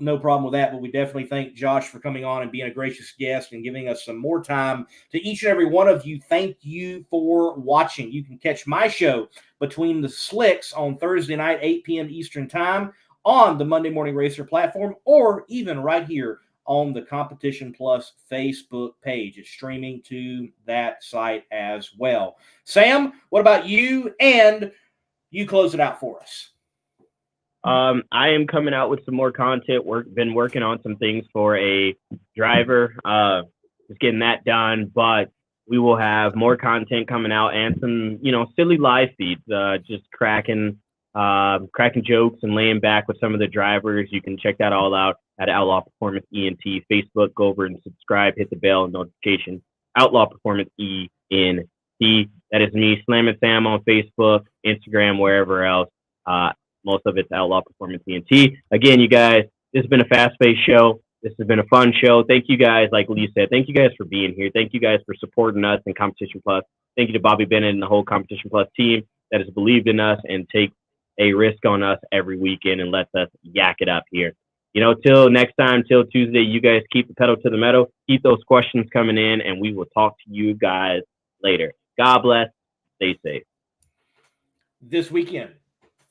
No problem with that, but we definitely thank Josh for coming on and being a gracious guest and giving us some more time. To each and every one of you, thank you for watching. You can catch my show Between the Slicks on Thursday night, 8 p.m. Eastern Time on the Monday Morning Racer platform, or even right here on the Competition Plus Facebook page. It's streaming to that site as well. Sam, what about you? And you close it out for us. I am coming out with some more content. Been working on some things for a driver. Just getting that done, but we will have more content coming out and some, silly live feeds. Just cracking jokes and laying back with some of the drivers. You can check that all out at Outlaw Performance ENT Facebook. Go over and subscribe, hit the bell and notification. Outlaw Performance ENT. That is me, Slam and Sam on Facebook, Instagram, wherever else. Most of it's Outlaw Performance ENT. Again, you guys, this has been a fast-paced show. This has been a fun show. Thank you guys, like Lee said. Thank you guys for being here. Thank you guys for supporting us in Competition Plus. Thank you to Bobby Bennett and the whole Competition Plus team that has believed in us and take a risk on us every weekend and lets us yak it up here. Till next time, till Tuesday, you guys keep the pedal to the metal. Keep those questions coming in, and we will talk to you guys later. God bless. Stay safe. This weekend,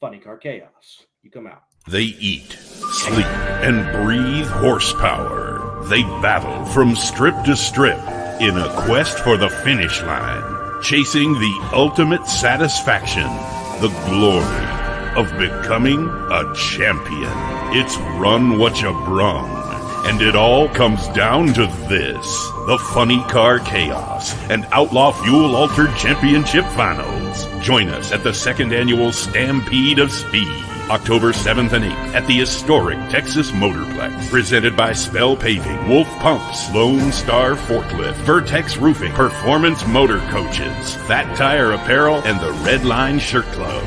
Funny Car Chaos. You come out. They eat, sleep, and breathe horsepower. They battle from strip to strip in a quest for the finish line, chasing the ultimate satisfaction, the glory of becoming a champion. It's run what you brung. And it all comes down to this: the Funny Car Chaos and Outlaw Fuel Altered Championship Finals. Join us at the second annual Stampede of Speed, October 7th and 8th at the historic Texas Motorplex. Presented by Spell Paving, Wolf Pumps, Lone Star Forklift, Vertex Roofing, Performance Motor Coaches, Fat Tire Apparel, and the Red Line Shirt Club.